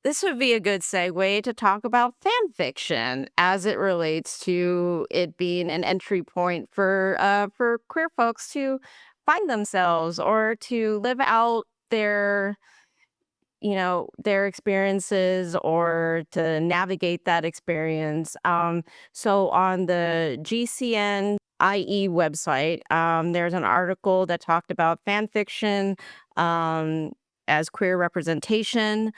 Speaker 1: This would be a good segue to talk about fan fiction as it relates to it being an entry point for queer folks to find themselves or to live out their experiences or to navigate that experience. So on the GCN IE website, there's an article that talked about fan fiction as queer representation.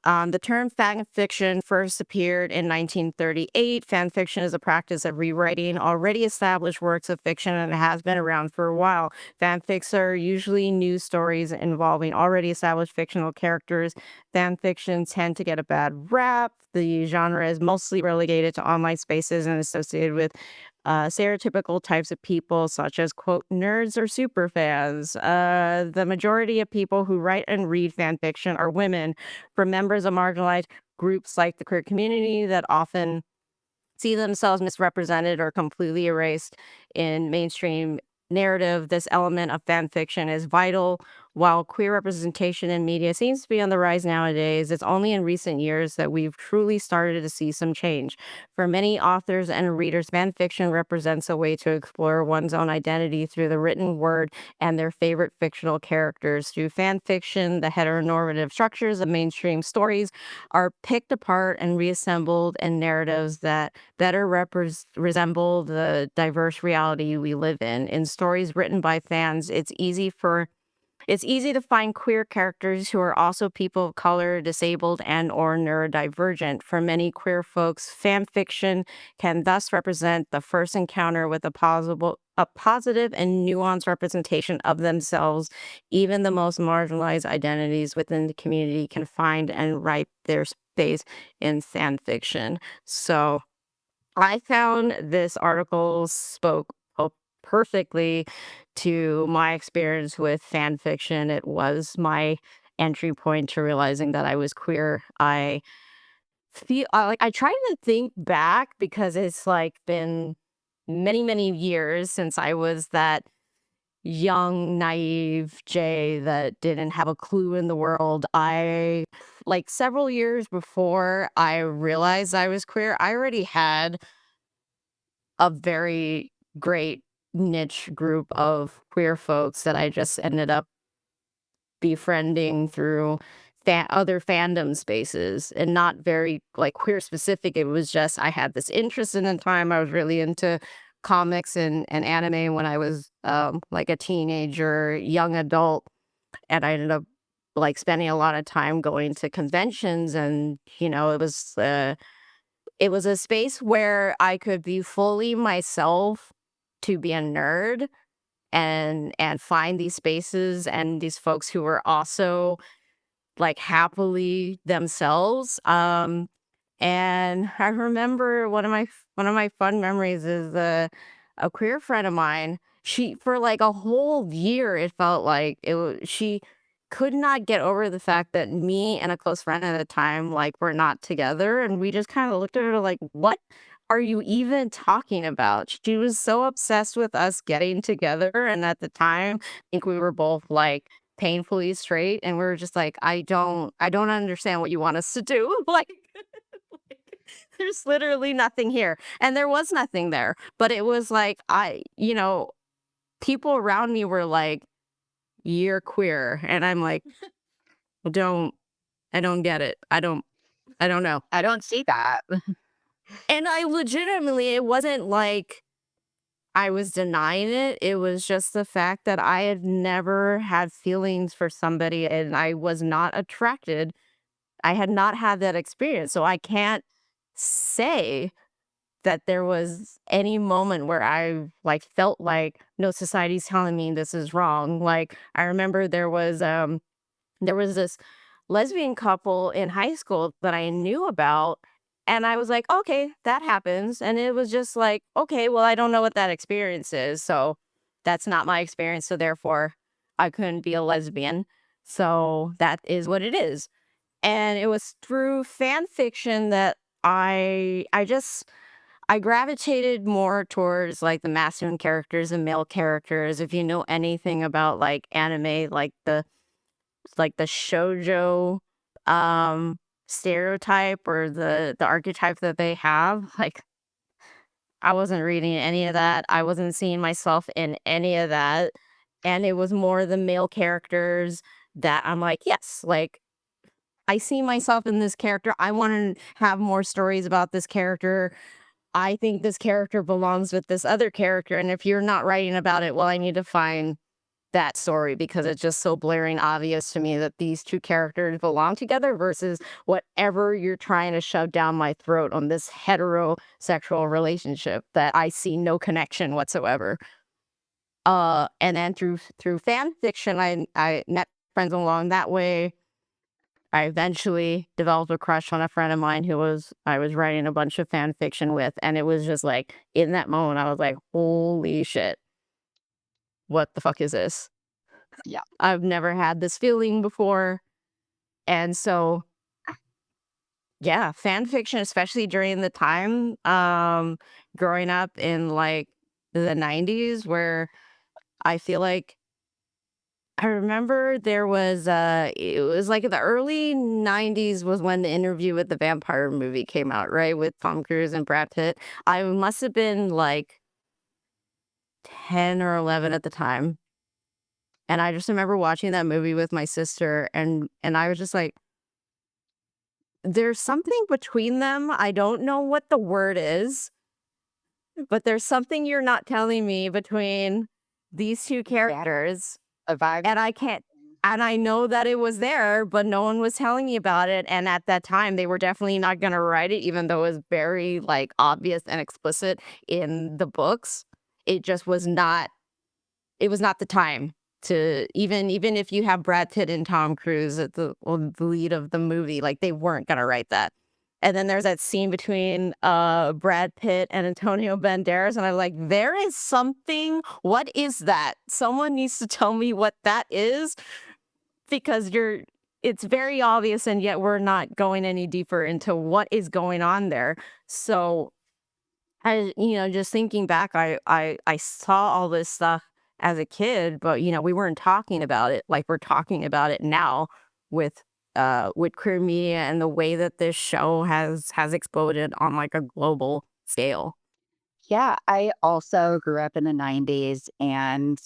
Speaker 1: The term fan fiction first appeared in 1938. Fan fiction is a practice of rewriting already established works of fiction and it has been around for a while. Fanfics are usually news stories involving already established fictional characters. Fan fiction tend to get a bad rap. The genre is mostly relegated to online spaces and associated with stereotypical types of people, such as, quote, nerds or super fans. The majority of people who write and read fan fiction are women, from members of marginalized groups like the queer community that often see themselves misrepresented or completely erased in mainstream narrative. This element of fan fiction is vital. While queer representation in media seems to be on the rise nowadays, it's only in recent years that we've truly started to see some change. For many authors and readers, fan fiction represents a way to explore one's own identity through the written word and their favorite fictional characters. Through fan fiction, the heteronormative structures of mainstream stories are picked apart and reassembled in narratives that better resemble the diverse reality we live in. In stories written by fans, it's easy to find queer characters who are also people of color, disabled, and or neurodivergent. For many queer folks, fan fiction can thus represent the first encounter with a positive and nuanced representation of themselves. Even the most marginalized identities within the community can find and write their space in fan fiction. So I found this article spoke perfectly to my experience with fan fiction. It was my entry point to realizing that I was queer. I try to think back because it's like been many, many years since I was that young, naive Jay that didn't have a clue in the world. Like several years before I realized I was queer, I already had a very great niche group of queer folks that I just ended up befriending through other fandom spaces and not very like queer specific. It was just I had this interest in the time. I was really into comics and anime when I was like a teenager, young adult, and I ended up like spending a lot of time going to conventions and it was a space where I could be fully myself to be a nerd and find these spaces and these folks who were also like happily themselves. And I remember one of my fun memories is a queer friend of mine. She for like a whole year it felt like it was she could not get over the fact that me and a close friend at the time, like, were not together, and we just kinda looked at her like, "What are you even talking about?" She was so obsessed with us getting together, and at the time, I think we were both, like, painfully straight, and we were just like, I don't understand what you want us to do." Like, there's literally nothing here, and there was nothing there, but it was like, people around me were like, "You're queer," and I'm like, "Don't I don't get it. I don't know."
Speaker 3: I don't see that.
Speaker 1: And I legitimately it wasn't like I was denying it, it was just the fact that I had never had feelings for somebody and I was not attracted. I had not had that experience, so I can't say that there was any moment where I, like, felt like, "No, society's telling me this is wrong." Like, I remember there was this lesbian couple in high school that I knew about, and I was like, "Okay, that happens." And it was just like, "Okay, well, I don't know what that experience is, so that's not my experience, so therefore I couldn't be a lesbian. So that is what it is." And it was through fan fiction that I gravitated more towards like the masculine characters and male characters. If you know anything about like anime, like the shoujo um stereotype or the archetype that they have, like I wasn't reading any of that. I wasn't seeing myself in any of that. And it was more the male characters that I'm like, yes, like I see myself in this character. I want to have more stories about this character. I think this character belongs with this other character. And if you're not writing about it, well, I need to find that story because it's just so blaring obvious to me that these two characters belong together versus whatever you're trying to shove down my throat on this heterosexual relationship that I see no connection whatsoever. And then through fan fiction, I met friends along that way. I eventually developed a crush on a friend of mine who I was writing a bunch of fan fiction with, and it was just like in that moment I was like, "Holy shit, what the fuck is this?
Speaker 3: Yeah.
Speaker 1: I've never had this feeling before." And so, yeah, fan fiction, especially during the time growing up in like the 90s where I feel like I remember there was it was like in the early 90s was when the Interview with the Vampire movie came out, right? With Tom Cruise and Brad Pitt. I must have been like 10 or 11 at the time. And I just remember watching that movie with my sister and I was just like, there's something between them. I don't know what the word is, but there's something you're not telling me between these two characters.
Speaker 3: A vibe.
Speaker 1: And I can't and I know that it was there, but no one was telling me about it, and at that time, they were definitely not gonna write it even though it was very, like, obvious and explicit in the books. It just was not the time to even if you have Brad Pitt and Tom Cruise at the lead of the movie, like, they weren't gonna write that. And then there's that scene between, Brad Pitt and Antonio Banderas, and I'm like, "There is something what is that? Someone needs to tell me what that is because it's very obvious, and yet we're not going any deeper into what is going on there." So just thinking back, I saw all this stuff as a kid, but we weren't talking about it like we're talking about it now with queer media and the way that this show has exploded on like a global scale.
Speaker 3: Yeah, I also grew up in the 90s and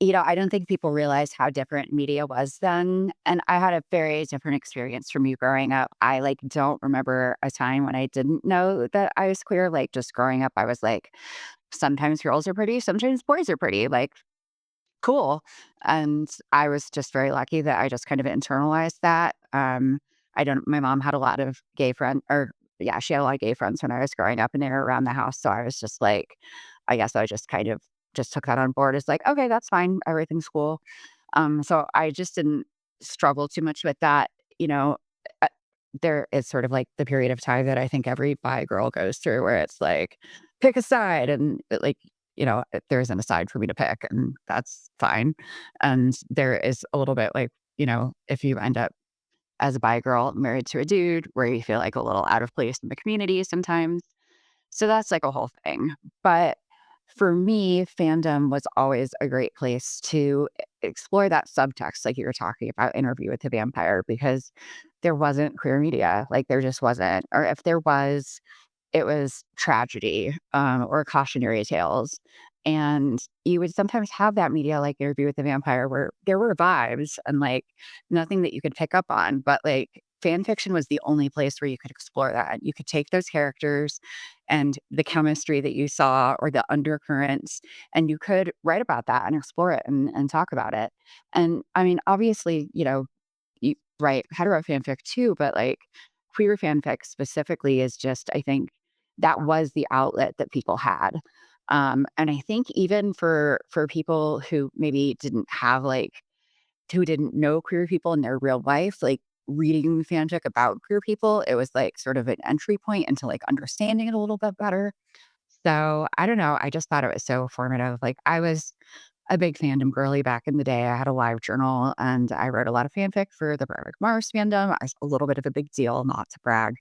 Speaker 3: I don't think people realize how different media was then, and I had a very different experience from you growing up. I, like, don't remember a time when I didn't know that I was queer, like, just growing up, I was like, "Sometimes girls are pretty, sometimes boys are pretty," like, "Cool," and I was just very lucky that I just kind of internalized that. I don't my mom had a lot of gay friends, or yeah, she had a lot of gay friends when I was growing up, and they were around the house, so I was just like, I guess I just kind of just took that on board as like, "Okay, that's fine, everything's cool." So I just didn't struggle too much with that, you know? Uh, there is sort of like the period of time that I think every bi girl goes through where it's like, pick a side and, like, there isn't a side for me to pick, and that's fine. And there is a little bit like, if you end up as a bi girl married to a dude where you feel like a little out of place in the community sometimes. So that's like a whole thing. But for me, fandom was always a great place to explore that subtext, like you were talking about Interview with the Vampire, because there wasn't queer media. Like there just wasn't. Or if there was, it was tragedy, or cautionary tales. And you would sometimes have that media like Interview with the Vampire where there were vibes and like nothing that you could pick up on. But like fan fiction was the only place where you could explore that. You could take those characters and the chemistry that you saw or the undercurrents, and you could write about that and explore it and talk about it. And I mean, obviously, you write hetero fanfic too, but like queer fanfic specifically is just, I think that was the outlet that people had. And I think even for people who maybe didn't have like who didn't know queer people in their real life, like reading fanfic about queer people, it was like sort of an entry point into like understanding it a little bit better. So I don't know. I just thought it was so formative. Like I was a big fandom girly back in the day. I had a live journal and I wrote a lot of fanfic for the Berwick Mars fandom. I was a little bit of a big deal, not to brag.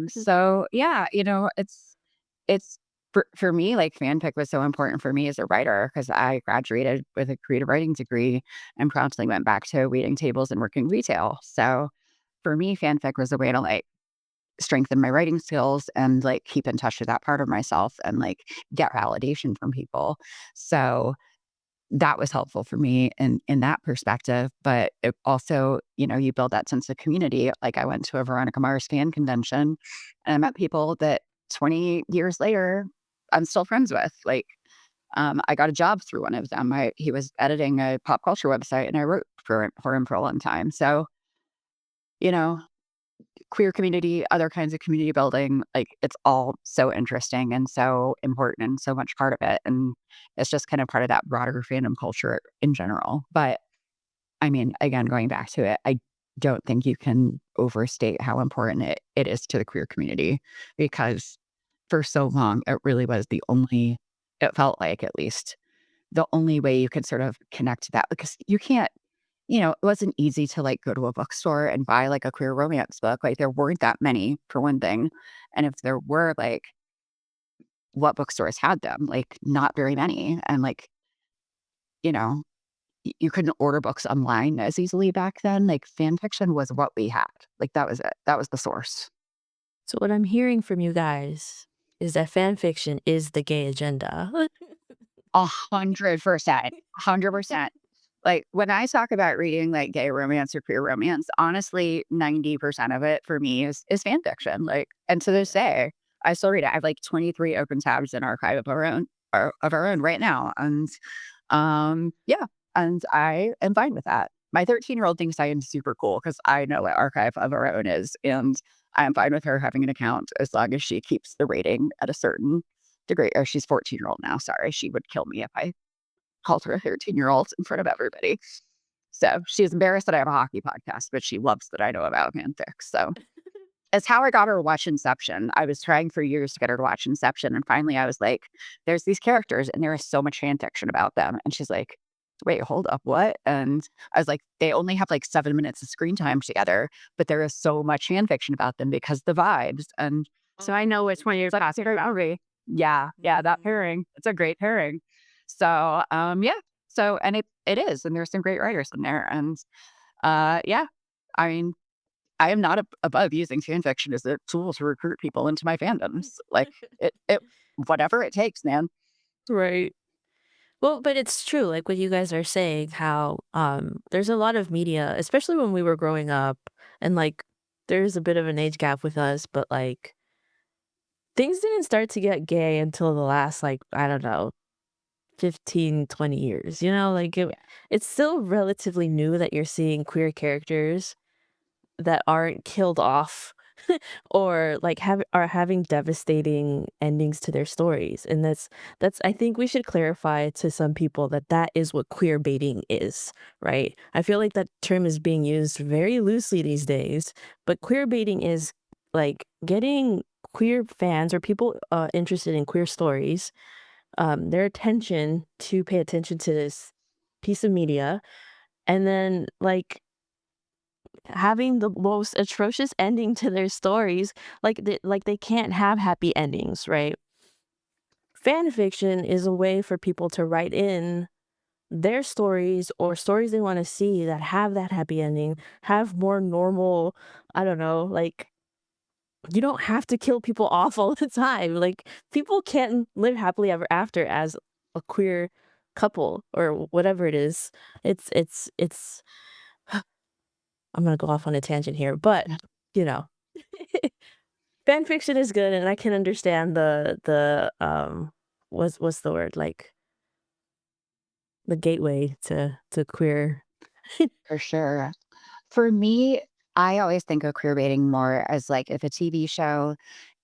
Speaker 3: So yeah, it's for me, like fanfic was so important for me as a writer because I graduated with a creative writing degree and promptly went back to waiting tables and working retail. So for me, fanfic was a way to like strengthen my writing skills and like keep in touch with that part of myself and like get validation from people. So that was helpful for me in that perspective. But it also, you build that sense of community. Like I went to a Veronica Mars fan convention and I met people that 20 years later I'm still friends with. Like I got a job through one of them. He was editing a pop culture website and I wrote for him for a long time. So, you know, queer community, other kinds of community building, like it's all so interesting and so important and so much part of it. And it's just kind of part of that broader fandom culture in general. But I mean, again, going back to it, I don't think you can overstate how important it is to the queer community because for so long, it really was it felt like at least, the only way you could sort of connect to that because you can't it wasn't easy to like go to a bookstore and buy like a queer romance book. Like there weren't that many for one thing. And if there were like what bookstores had them, like not very many. And like, you know, you couldn't order books online as easily back then. Like fan fiction was what we had. Like that was it. That was the source.
Speaker 2: So what I'm hearing from you guys is that fan fiction is the gay agenda.
Speaker 3: 100%. 100%. Like when I talk about reading like gay romance or queer romance, honestly, 90% of it for me is fan fiction. Like, and to this day, I still read it. I have like 23 open tabs in archive of our own right now. And yeah, and I am fine with that. My 13-year-old thinks I am super cool because I know what archive of our own is, and I'm fine with her having an account as long as she keeps the rating at a certain degree. Or she's 14-year-old now. Sorry, she would kill me if I called her a 13-year-old in front of everybody. So she's embarrassed that I have a hockey podcast, but she loves that I know about fanfic. So it's how I got her to watch Inception. I was trying for years to get her to watch Inception. And finally I was like, there's these characters and there is so much fan fiction about them. And she's like, wait, hold up, what? And I was like, they only have like 7 minutes of screen time together, but there is so much fan fiction about them because the vibes. And so I know which one you're talking about. Yeah, yeah, that pairing. It's a great pairing. So yeah. So and it is, and there's some great writers in there. And yeah, I mean, I am not above using fan fiction as a tool to recruit people into my fandoms. Like it whatever it takes, man.
Speaker 2: Right. Well, but it's true, like what you guys are saying, how there's a lot of media, especially when we were growing up, and like there's a bit of an age gap with us, but like things didn't start to get gay until the last like, I don't know, 15, 20 years, like
Speaker 3: Yeah.
Speaker 2: it's still relatively new that you're seeing queer characters that aren't killed off or like are having devastating endings to their stories. And that's I think we should clarify to some people that that is what queer baiting is, right? I feel like that term is being used very loosely these days, but queer baiting is like getting queer fans or people interested in queer stories their attention to pay attention to this piece of media, and then like having the most atrocious ending to their stories, like they can't have happy endings, right? Fan fiction is a way for people to write in their stories or stories they want to see that have that happy ending, have more normal, I don't know, like you don't have to kill people off all the time. Like people can live happily ever after as a queer couple or whatever it is. It's I'm gonna go off on a tangent here, but you know, fan fiction is good, and I can understand the what's the word, like the gateway to queer.
Speaker 3: For sure. For me, I always think of queer baiting more as like if a TV show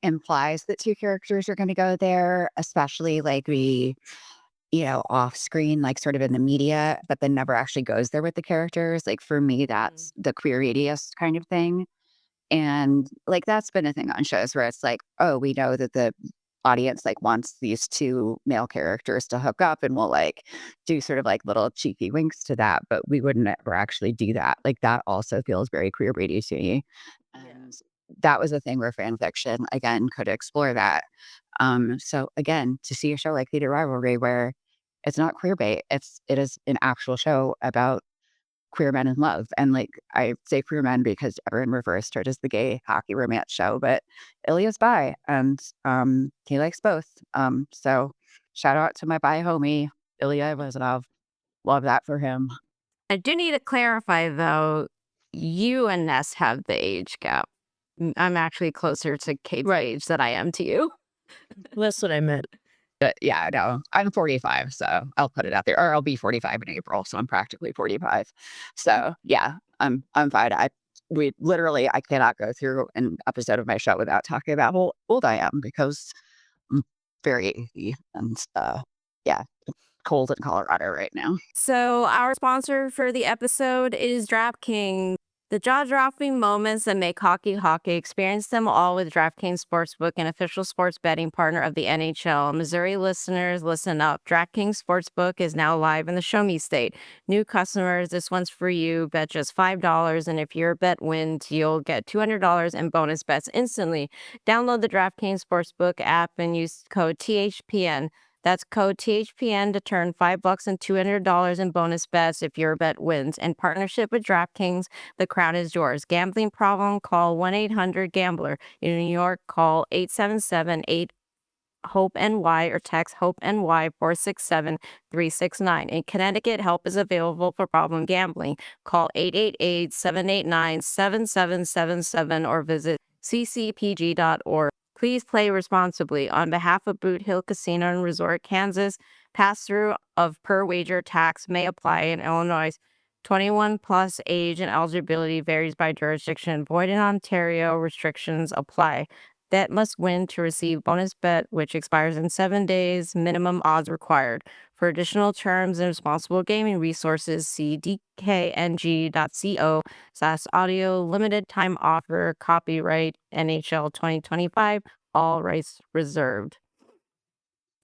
Speaker 3: implies that two characters are going to go there, especially like off screen, like sort of in the media, but then never actually goes there with the characters. Like for me,
Speaker 2: Mhm.
Speaker 3: that's the queer radius kind of thing. And like that's been a thing on shows where it's like, oh, we know that the audience like wants these two male characters to hook up and we'll like do sort of like little cheeky winks to that, but we wouldn't ever actually do that. Like that also feels very queer baiting to me.
Speaker 2: Yeah.
Speaker 3: And that was a thing where fan fiction again could explore that. So again, to see a show like Heated Rivalry where it's not queer bait, it is an actual show about queer men in love. And like I say queer men because everyone refers to it as the gay hockey romance show, but Ilya's bi and he likes both. So shout out to my bi homie, Ilya Rozanov. Love that for him.
Speaker 1: I do need to clarify though, you and Ness have the age gap. I'm actually closer to Kate's
Speaker 2: Right.
Speaker 1: age than I am to you.
Speaker 2: That's what I meant.
Speaker 3: But yeah, no, I'm 45, so I'll put it out there. Or I'll be 45 in April, so I'm practically 45. So yeah, I'm fine. We literally I cannot go through an episode of my show without talking about how old I am because I'm very 80 and yeah, cold in Colorado right now.
Speaker 1: So, our sponsor for the episode is DraftKings. The jaw-dropping moments that make hockey hockey. Experience them all with DraftKings Sportsbook, an official sports betting partner of the NHL. Missouri listeners, listen up. DraftKings Sportsbook is now live in the Show Me State. New customers, this one's for you. Bet just $5, and if your bet wins, you'll get $200 in bonus bets instantly. Download the DraftKings Sportsbook app and use code THPN. That's code THPN to turn $5 and $200 in bonus bets if your bet wins. In partnership with DraftKings, the crown is yours. Gambling problem? Call 1-800-GAMBLER. In New York, call 877-8-HOPE-NY or text HOPE-NY 467-369. In Connecticut, help is available for problem gambling. Call 888-789-7777 or visit ccpg.org. Please play responsibly. On behalf of Boot Hill Casino and Resort, Kansas, pass-through of per wager tax may apply in Illinois. 21 plus age and eligibility varies by jurisdiction. Void in Ontario, restrictions apply. Bet must win to receive bonus bet, which expires in 7 days. Minimum odds required. For additional terms and responsible gaming resources, see dkng.co/audio limited time offer, copyright NHL 2025, all rights reserved.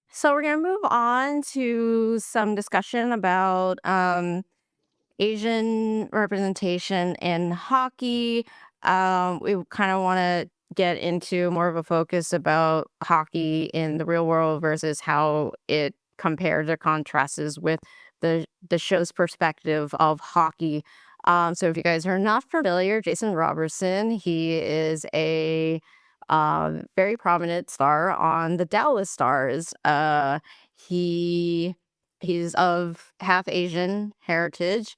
Speaker 1: So we're going to move on to some discussion about Asian representation in hockey. We kind of want to get into more of a focus about hockey in the real world versus how it compares or contrasts with the show's perspective of hockey. So if you guys are not familiar, Jason Robertson, he is a very prominent star on the Dallas Stars. He he's of half Asian heritage,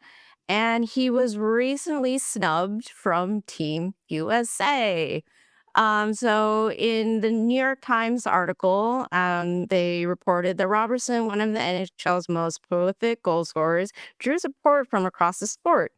Speaker 1: and he was recently snubbed from Team USA. So in the New York Times article, they reported that Robertson, one of the NHL's most prolific goal scorers, drew support from across the sport.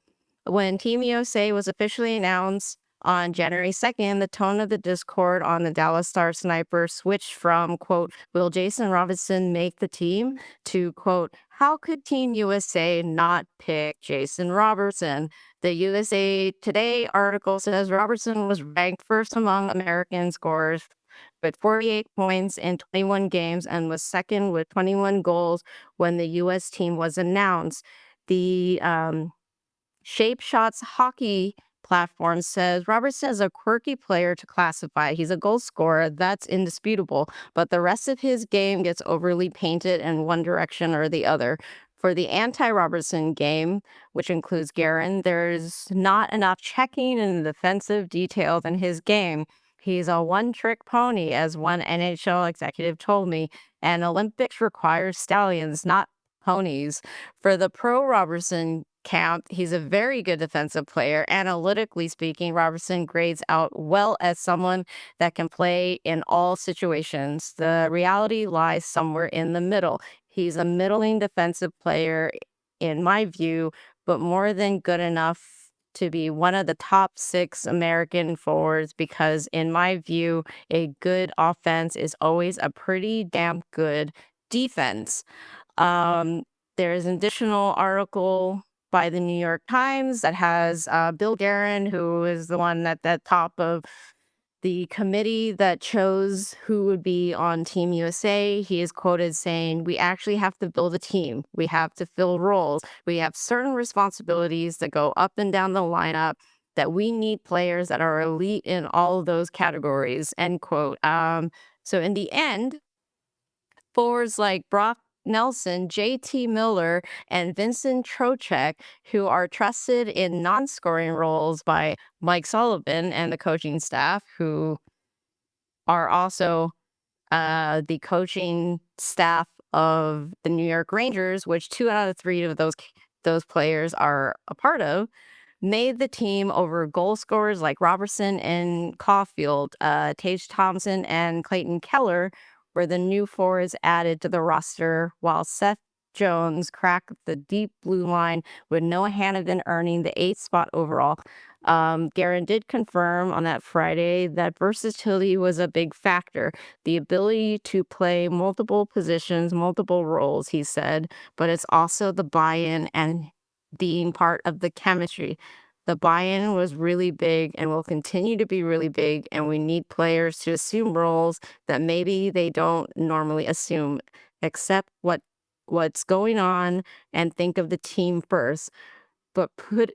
Speaker 1: When Team USA was officially announced on January 2nd, the tone of the Discord on the Dallas Star sniper switched from, quote, will Jason Robertson make the team, to, quote, how could Team USA not pick Jason Robertson? The USA Today article says Robertson was ranked first among American scorers with 48 points in 21 games and was second with 21 goals when the U.S. team was announced. The Shape Shots hockey platform says Robertson is a quirky player to classify. He's a goal scorer, that's indisputable, but the rest of his game gets overly painted in one direction or the other. For the anti-Robertson game, which includes Guerin, there's not enough checking and defensive details in his game. He's a one-trick pony, as one NHL executive told me, and Olympics requires stallions, not ponies. For the pro-Robertson camp, he's a very good defensive player. Analytically speaking, Robertson grades out well as someone that can play in all situations. The reality lies somewhere in the middle. He's a middling defensive player, in my view, but more than good enough to be one of the top 6 American forwards because, in my view, a good offense is always a pretty damn good defense. Um, there's an additional article by the New York Times that has Bill Guerin, who is the one at the top of the committee that chose who would be on Team USA. He is quoted saying, "We actually have to build a team. We have to fill roles. We have certain responsibilities that go up and down the lineup, that we need players that are elite in all of those categories," end quote. So in the end, forwards like Brock Nelson, JT Miller, and Vincent Trocheck, who are trusted in non-scoring roles by Mike Sullivan and the coaching staff, who are also the coaching staff of the New York Rangers, which 2 out of 3 of those players are a part of, made the team over goal scorers like Robertson and Caulfield. Tage Thompson and Clayton Keller were the new forwards added to the roster, while Seth Jones cracked the deep blue line with Noah Hannigan earning the 8th spot overall. Guerin did confirm on that Friday that versatility was a big factor, the ability to play multiple positions, multiple roles, he said, but it's also the buy-in and being part of the chemistry. The buy-in was really big and will continue to be really big, and we need players to assume roles that maybe they don't normally assume, accept what's going on and think of the team first, but put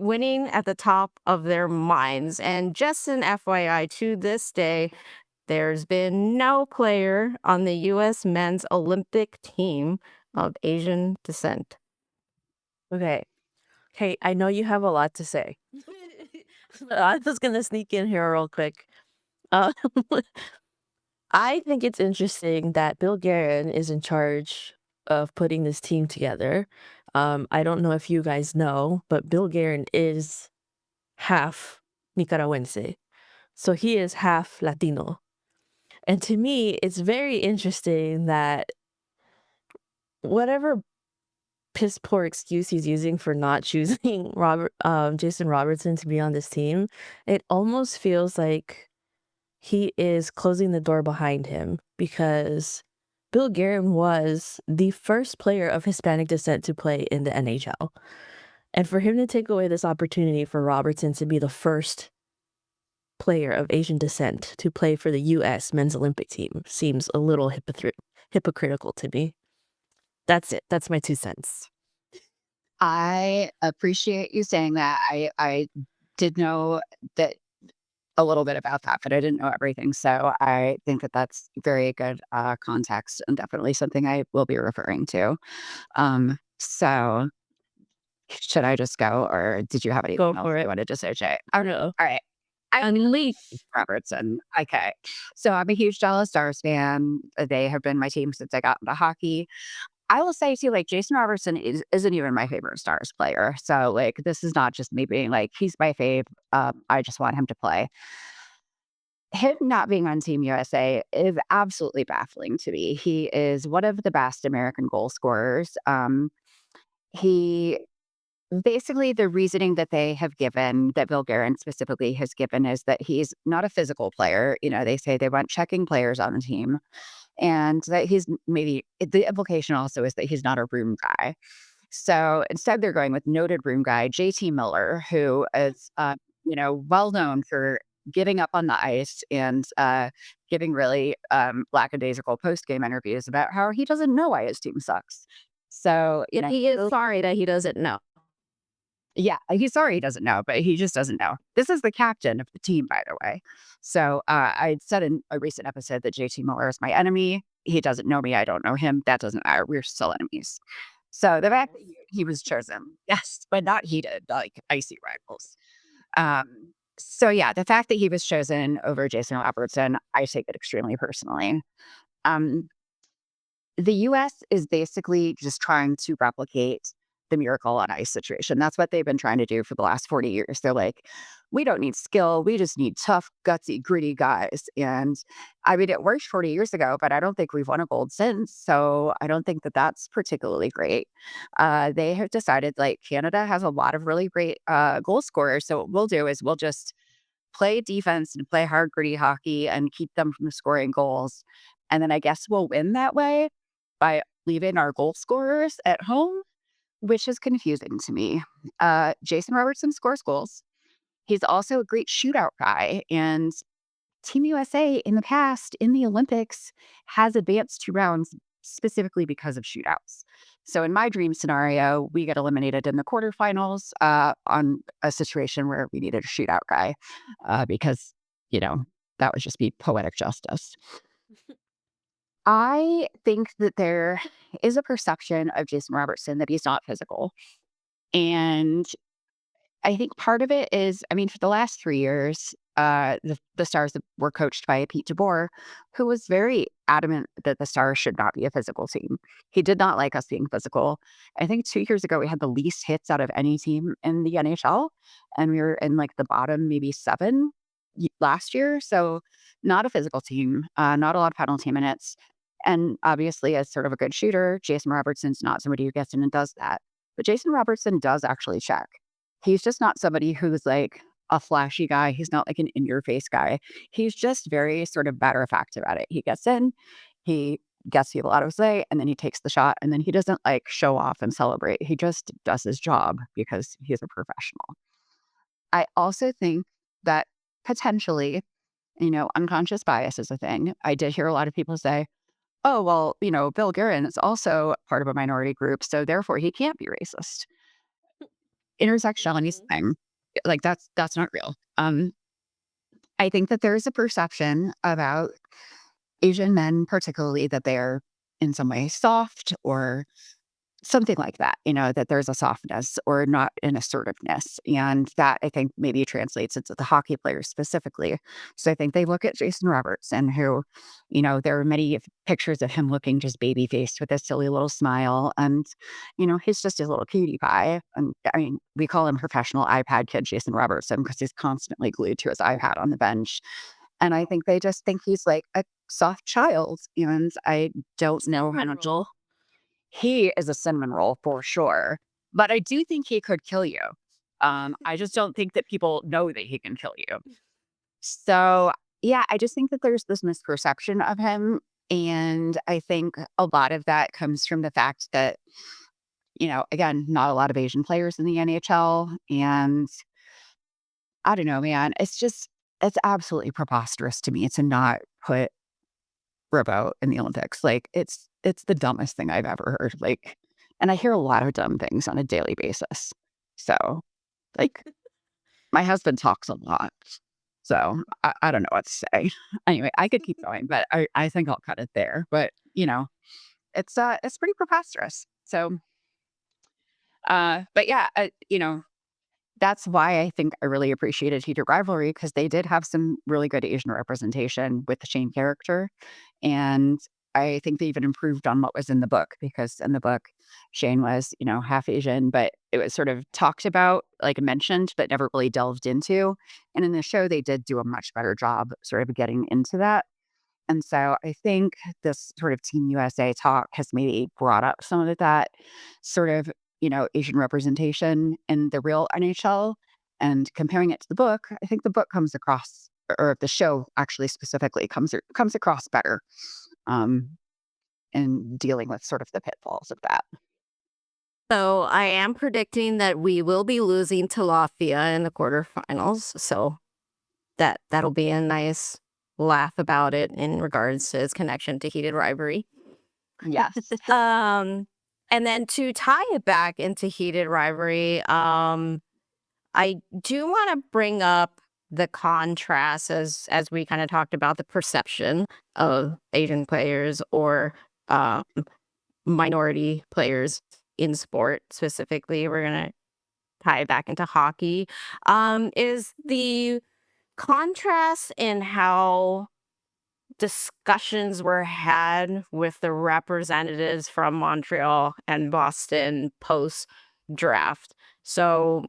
Speaker 1: winning at the top of their minds. And just an FYI, to this day, there's been no player on the U.S. men's Olympic team of Asian descent.
Speaker 2: Okay. Okay, I know you have a lot to say. I'm just gonna sneak in here real quick. Uh, I think it's interesting that Bill Guerin is in charge of putting this team together. I don't know if you guys know, but Bill Guerin is half Nicaragüense. So he is half Latino. And to me, it's very interesting that whatever piss poor excuse he's using for not choosing Jason Robertson to be on this team, it almost feels like he is closing the door behind him because Bill Guerin was the first player of Hispanic descent to play in the NHL. And for him to take away this opportunity for Robertson to be the first player of Asian descent to play for the U.S. men's Olympic team seems a little hypocritical to me. That's it. That's my 2 cents.
Speaker 3: I appreciate you saying that. I did know that a little bit about that, but I didn't know everything. So I think that that's very good context and definitely something I will be referring to. So should I just go, or did you have
Speaker 2: Go
Speaker 3: anything else
Speaker 2: for
Speaker 3: you
Speaker 2: it.
Speaker 3: wanted to say, Jay? All
Speaker 2: No.
Speaker 3: right. I
Speaker 2: Unleash.
Speaker 3: Robertson. Okay. So I'm a huge Dallas Stars fan. They have been my team since I got into hockey. I will say too, like Jason Robertson isn't even my favorite Stars player. So like this is not just me being like, he's my fave. I just want him to play. Him not being on Team USA is absolutely baffling to me. He is one of the best American goal scorers. He basically the reasoning that they have given, that Bill Guerin specifically has given, is that he's not a physical player. You know, they say they want checking players on the team, and that he's maybe the implication also is that he's not a room guy. So instead, they're going with noted room guy JT Miller, who is well known for giving up on the ice and giving really lackadaisical post game interviews about how he doesn't know why his team sucks. So,
Speaker 2: Yeah, he is sorry that he doesn't know.
Speaker 3: yeah, he's sorry he doesn't know, but he just doesn't know. This is the captain of the team, by the way. So I said in a recent episode that JT Miller is my enemy. He doesn't know me. I don't know him. That doesn't matter. We're still enemies. So the fact that he was chosen, yes, but not heated, like icy rivals. So yeah, the fact that he was chosen over Jason Robertson, I take it extremely personally. Um, the US is basically just trying to replicate the Miracle on Ice situation. That's what they've been trying to do for the last 40 years. They're like, we don't need skill. We just need tough, gutsy, gritty guys. And I mean, it worked 40 years ago, but I don't think we've won a gold since. So I don't think that that's particularly great. They have decided like Canada has a lot of really great goal scorers. So what we'll do is we'll just play defense and play hard, gritty hockey and keep them from scoring goals. And then I guess we'll win that way by leaving our goal scorers at home, which is confusing to me. Jason Robertson scores goals. He's also a great shootout guy. And Team USA in the past in the Olympics has advanced 2 rounds specifically because of shootouts. So in my dream scenario, we get eliminated in the quarterfinals on a situation where we needed a shootout guy because, you know, that would just be poetic justice. I think that there is a perception of Jason Robertson that he's not physical. And I think part of it is, I mean, for the last 3 years, the Stars were coached by Pete DeBoer, who was very adamant that the Stars should not be a physical team. He did not like us being physical. I think 2 years ago, we had the least hits out of any team in the NHL, and we were in like the bottom maybe seven last year. So, not a physical team, not a lot of penalty minutes. And obviously, as sort of a good shooter, Jason Robertson's not somebody who gets in and does that. But Jason Robertson does actually check. He's just not somebody who's like a flashy guy. He's not like an in your face guy. He's just very sort of matter of fact about it. He gets in, he gets people out of his way, and then he takes the shot. And then he doesn't like show off and celebrate. He just does his job because he's a professional. I also think that potentially, unconscious bias is a thing. I did hear a lot of people say, oh, well, Bill Guerin is also part of a minority group. So therefore he can't be racist. Intersectionality is a thing. Like that's not real. I think that there is a perception about Asian men, particularly that they're in some way soft or something like that, that there's a softness or not an assertiveness. And that I think maybe translates into the hockey players specifically. So I think they look at Jason Robertson, who, there are many pictures of him looking just baby faced with a silly little smile. And, he's just a little cutie pie. And I mean, we call him professional iPad kid Jason Robertson because he's constantly glued to his iPad on the bench. And I think they just think he's like a soft child. And I don't know how much. He is a cinnamon roll for sure, but I do think he could kill you. I just don't think that people know that he can kill you. So, yeah, I just think that there's this misperception of him. And I think a lot of that comes from the fact that, again, not a lot of Asian players in the NHL. And I don't know, man. It's absolutely preposterous to me to not put Robo in the Olympics. Like it's the dumbest thing I've ever heard. Like, and I hear a lot of dumb things on a daily basis. So, like, my husband talks a lot. So I don't know what to say. Anyway, I could keep going, but I think I'll cut it there. But it's pretty preposterous. So but yeah, that's why I think I really appreciated Heated Rivalry because they did have some really good Asian representation with the Shane character. And I think they even improved on what was in the book because in the book, Shane was, half Asian, but it was sort of talked about, like mentioned, but never really delved into. And in the show, they did do a much better job sort of getting into that. And so I think this sort of Team USA talk has maybe brought up some of that sort of, Asian representation in the real NHL. And comparing it to the book, I think the book comes across, or the show actually specifically comes across better in dealing with sort of the pitfalls of that.
Speaker 2: So I am predicting that we will be losing to Latvia in the quarterfinals. So
Speaker 1: that'll be a nice laugh about it in regards to his connection to Heated Rivalry.
Speaker 3: Yes.
Speaker 1: And then to tie it back into Heated Rivalry, I do want to bring up the contrast as we kind of talked about the perception of Asian players or um, minority players in sport specifically. We're gonna tie it back into hockey. Is the contrast in how discussions were had with the representatives from Montreal and Boston post draft. So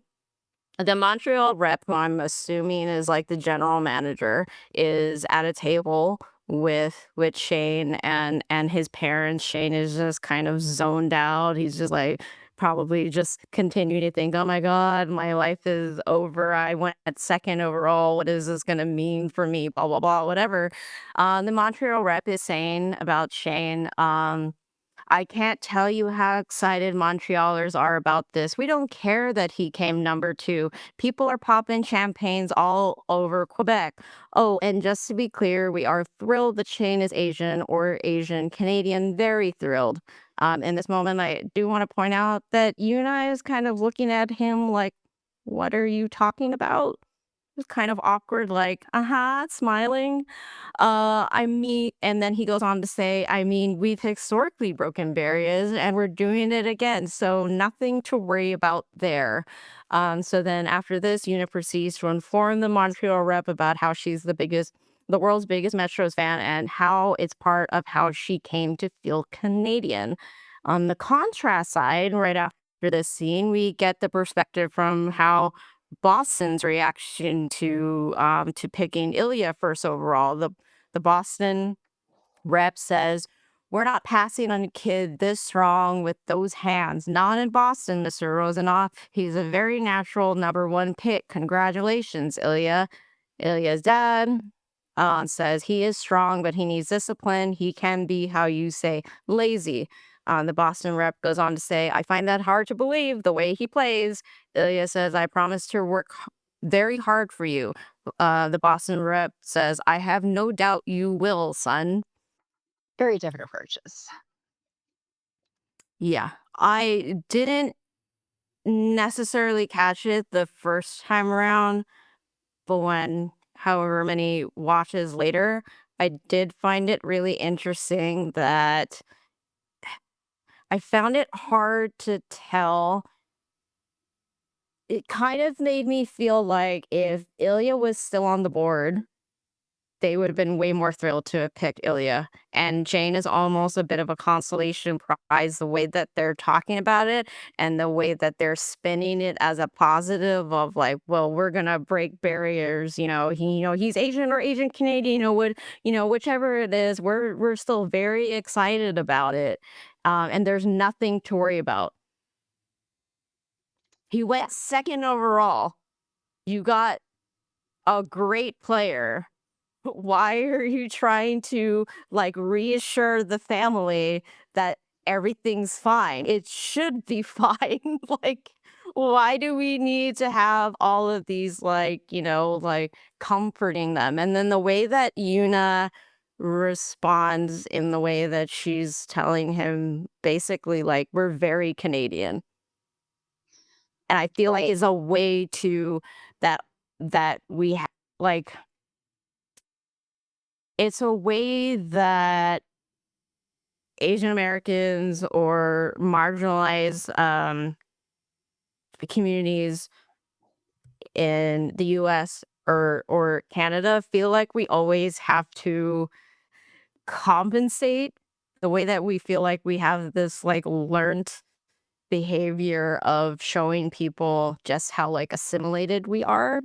Speaker 1: the Montreal rep, who I'm assuming is like the general manager, is at a table with Shane and his parents. Shane is just kind of zoned out. He's just like probably just continuing to think, oh my God, my life is over. I went at second overall. What is this gonna mean for me? Blah blah blah, whatever. The Montreal rep is saying about Shane, I can't tell you how excited Montrealers are about this. We don't care that he came number 2. People are popping champagnes all over Quebec. Oh, and just to be clear, we are thrilled that Shane is Asian or Asian Canadian. Very thrilled. In this moment, I do want to point out that Yuna is kind of looking at him like, what are you talking about? It's kind of awkward, like, smiling. I mean, and then he goes on to say, I mean, we've historically broken barriers and we're doing it again. So nothing to worry about there. So then after this, Una proceeds to inform the Montreal rep about how she's the world's biggest Metros fan and how it's part of how she came to feel Canadian. On the contrast side, right after this scene, we get the perspective from how Boston's reaction to picking Ilya first overall. The Boston rep says, we're not passing on a kid this strong with those hands. Not in Boston, Mr. Rozanov. He's a very natural number 1 pick. Congratulations, Ilya. Ilya's dad says he is strong, but he needs discipline. He can be, how you say, lazy. The Boston rep goes on to say, I find that hard to believe the way he plays. Ilya says, I promise to work very hard for you. The Boston rep says, I have no doubt you will, son.
Speaker 3: Very different approaches.
Speaker 1: Yeah. I didn't necessarily catch it the first time around, but when however many watches later, I did find it really interesting that I found it hard to tell. It kind of made me feel like if Ilya was still on the board, they would have been way more thrilled to have picked Ilya. And Jane is almost a bit of a consolation prize, the way that they're talking about it and the way that they're spinning it as a positive of like, well, we're gonna break barriers, he's Asian or Asian Canadian, whichever it is, we're still very excited about it. And there's nothing to worry about. He went second overall. You got a great player. Why are you trying to like reassure the family that everything's fine? It should be fine. Like, why do we need to have all of these like comforting them? And then the way that Yuna responds in the way that she's telling him basically like we're very Canadian. And I feel like is a way to that we like it's a way that Asian Americans or marginalized communities in the US or Canada feel like we always have to compensate the way that we feel like we have this like learned behavior of showing people just how like assimilated we are.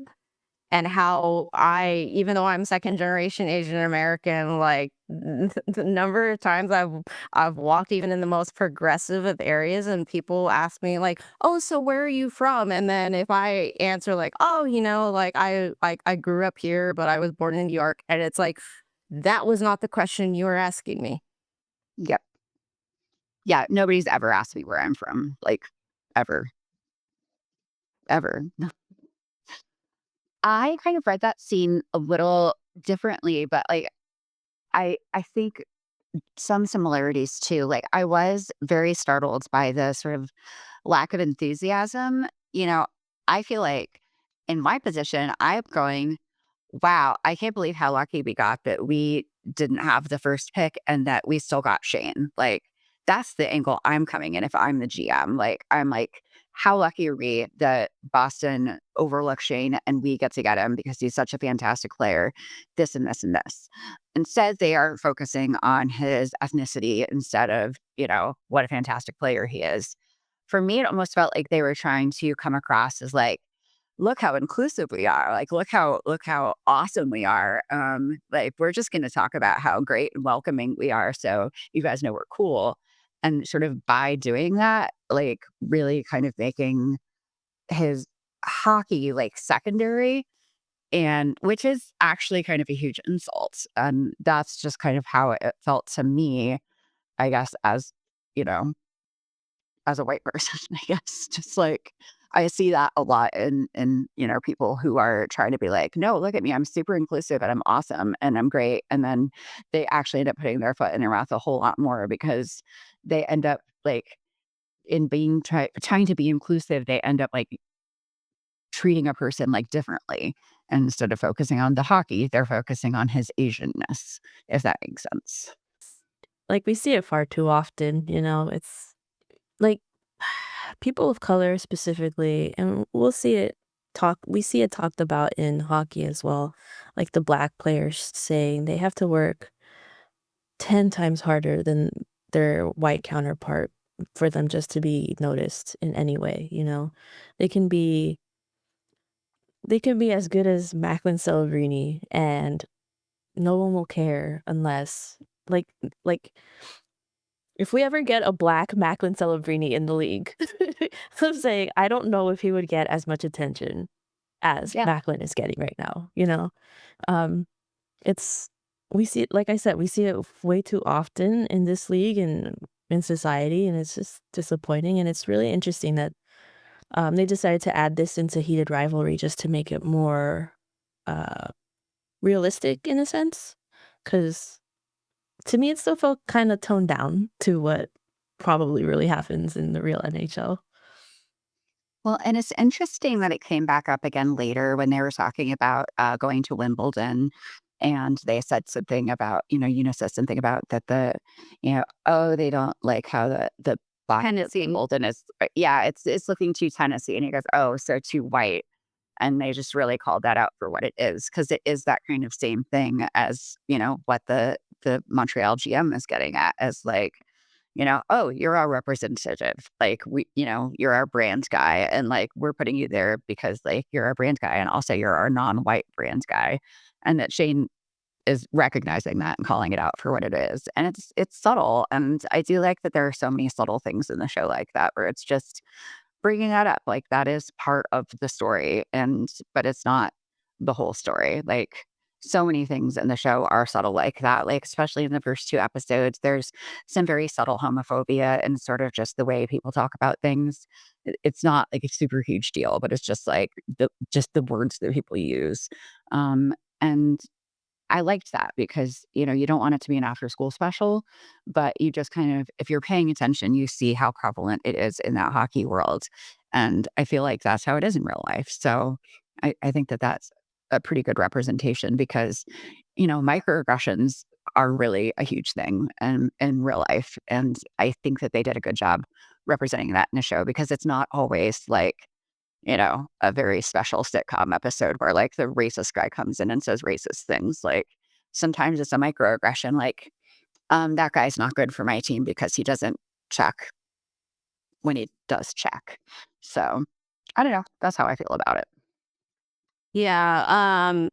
Speaker 1: And how even though I'm second generation Asian American, like the number of times I've walked even in the most progressive of areas and people ask me like, "Oh, so where are you from?" And then if I answer like, "Oh, like I grew up here, but I was born in New York," and it's like, that was not the question you were asking me.
Speaker 3: Yep. Yeah, nobody's ever asked me where I'm from, like, ever, ever. I kind of read that scene a little differently, but like I think some similarities too. Like I was very startled by the sort of lack of enthusiasm. You know, I feel like in my position, I'm going, wow, I can't believe how lucky we got that we didn't have the first pick and that we still got Shane. Like, that's the angle I'm coming in if I'm the GM. Like, I'm like, how lucky are we that Boston overlooked Shane and we get to get him because he's such a fantastic player, this and this and this. Instead, they are focusing on his ethnicity instead of, what a fantastic player he is. For me, it almost felt like they were trying to come across as like, look how inclusive we are. Like, look how awesome we are. Like, we're just going to talk about how great and welcoming we are. So you guys know we're cool. And sort of by doing that, like really kind of making his hockey like secondary, and which is actually kind of a huge insult. And that's just kind of how it felt to me, I guess, you know, as a white person, I guess. Just like I see that a lot in people who are trying to be like, no, look at me, I'm super inclusive and I'm awesome and I'm great. And then they actually end up putting their foot in their mouth a whole lot more because they end up like in being trying to be inclusive, they end up like treating a person like differently. And instead of focusing on the hockey, they're focusing on his Asianness, if that makes sense.
Speaker 2: Like, we see it far too often, it's like people of color specifically, and we see it talked about in hockey as well. Like the black players saying they have to work 10 times harder than their white counterpart for them just to be noticed in any way. They can be they can be as good as Macklin Celebrini and no one will care unless like like if we ever get a black Macklin Celebrini in the league, I'm saying I don't know if he would get as much attention as
Speaker 3: Yeah.
Speaker 2: Macklin is getting right now? Um, it's we see it, like I said, we see it way too often in this league and in society, and it's just disappointing. And it's really interesting that they decided to add this into Heated Rivalry just to make it more uh, realistic in a sense. Because to me, it still felt kind of toned down to what probably really happens in the real NHL.
Speaker 3: Well, and it's interesting that it came back up again later when they were talking about going to Wimbledon. And they said something about, Una said something about that oh, they don't like how the black
Speaker 1: Tendency.
Speaker 3: Wimbledon is, yeah, it's looking too Tennessee. And he goes, oh, so too white. And they just really called that out for what it is, because it is that kind of same thing as, what the Montreal GM is getting at as like, oh, you're our representative. Like you're our brand guy. And like we're putting you there because like you're our brand guy. And also you're our non-white brand guy. And that Shane is recognizing that and calling it out for what it is. And it's subtle. And I do like that there are so many subtle things in the show like that, where it's just bringing that up. Like that is part of the story, but it's not the whole story. Like so many things in the show are subtle like that. Like especially in the first two episodes, there's some very subtle homophobia and sort of just the way people talk about things. It's not like a super huge deal, but it's just like the words that people use. And I liked that because, you don't want it to be an after school special, but you just kind of, if you're paying attention, you see how prevalent it is in that hockey world. And I feel like that's how it is in real life. So I think that that's a pretty good representation because, microaggressions are really a huge thing in real life. And I think that they did a good job representing that in a show because it's not always like, a very special sitcom episode where like the racist guy comes in and says racist things. Like sometimes it's a microaggression, like, that guy's not good for my team because he doesn't check when he does check. So I don't know. That's how I feel about it.
Speaker 1: Yeah,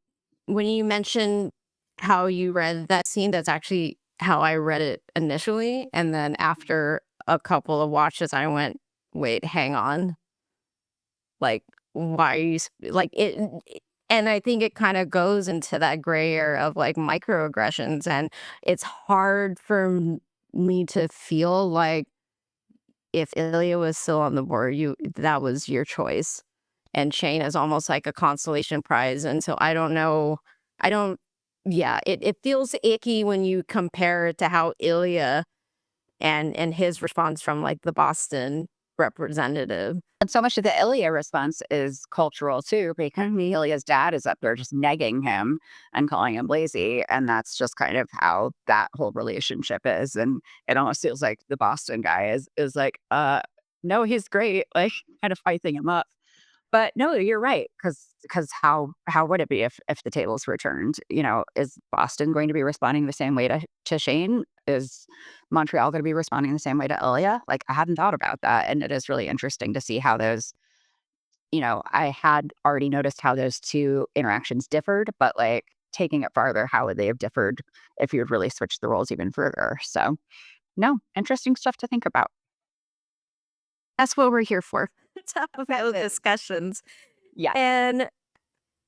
Speaker 1: when you mentioned how you read that scene, that's actually how I read it initially, and then after a couple of watches, I went, "Wait, hang on, like, why are you like, and I think it kinda goes into that gray area of, like, microaggressions, and it's hard for me to feel like if Ilya was still on the board, that was your choice. and Shane as almost like a consolation prize. And so I don't know. It feels icky when you compare it to how Ilya and his response from like the Boston representative.
Speaker 3: And so much of the Ilya response is cultural too, because Ilya's dad is up there just negging him and calling him lazy. And that's just kind of how that whole relationship is. And it almost feels like the Boston guy is like, no, he's great, like kind of hyping him up. But no, you're right, because how would it be if the tables were turned? You know, is Boston going to be responding the same way to Shane? Is Montreal going to be responding the same way to Ilya? Like, I hadn't thought about that, and it is really interesting to see how those. You know, I had already noticed how those two interactions differed, but like taking it farther, how would they have differed if you had really switched the roles even further? So, no, interesting stuff to think about.
Speaker 1: That's what we're here for. To have those discussions.
Speaker 3: Yes.
Speaker 1: And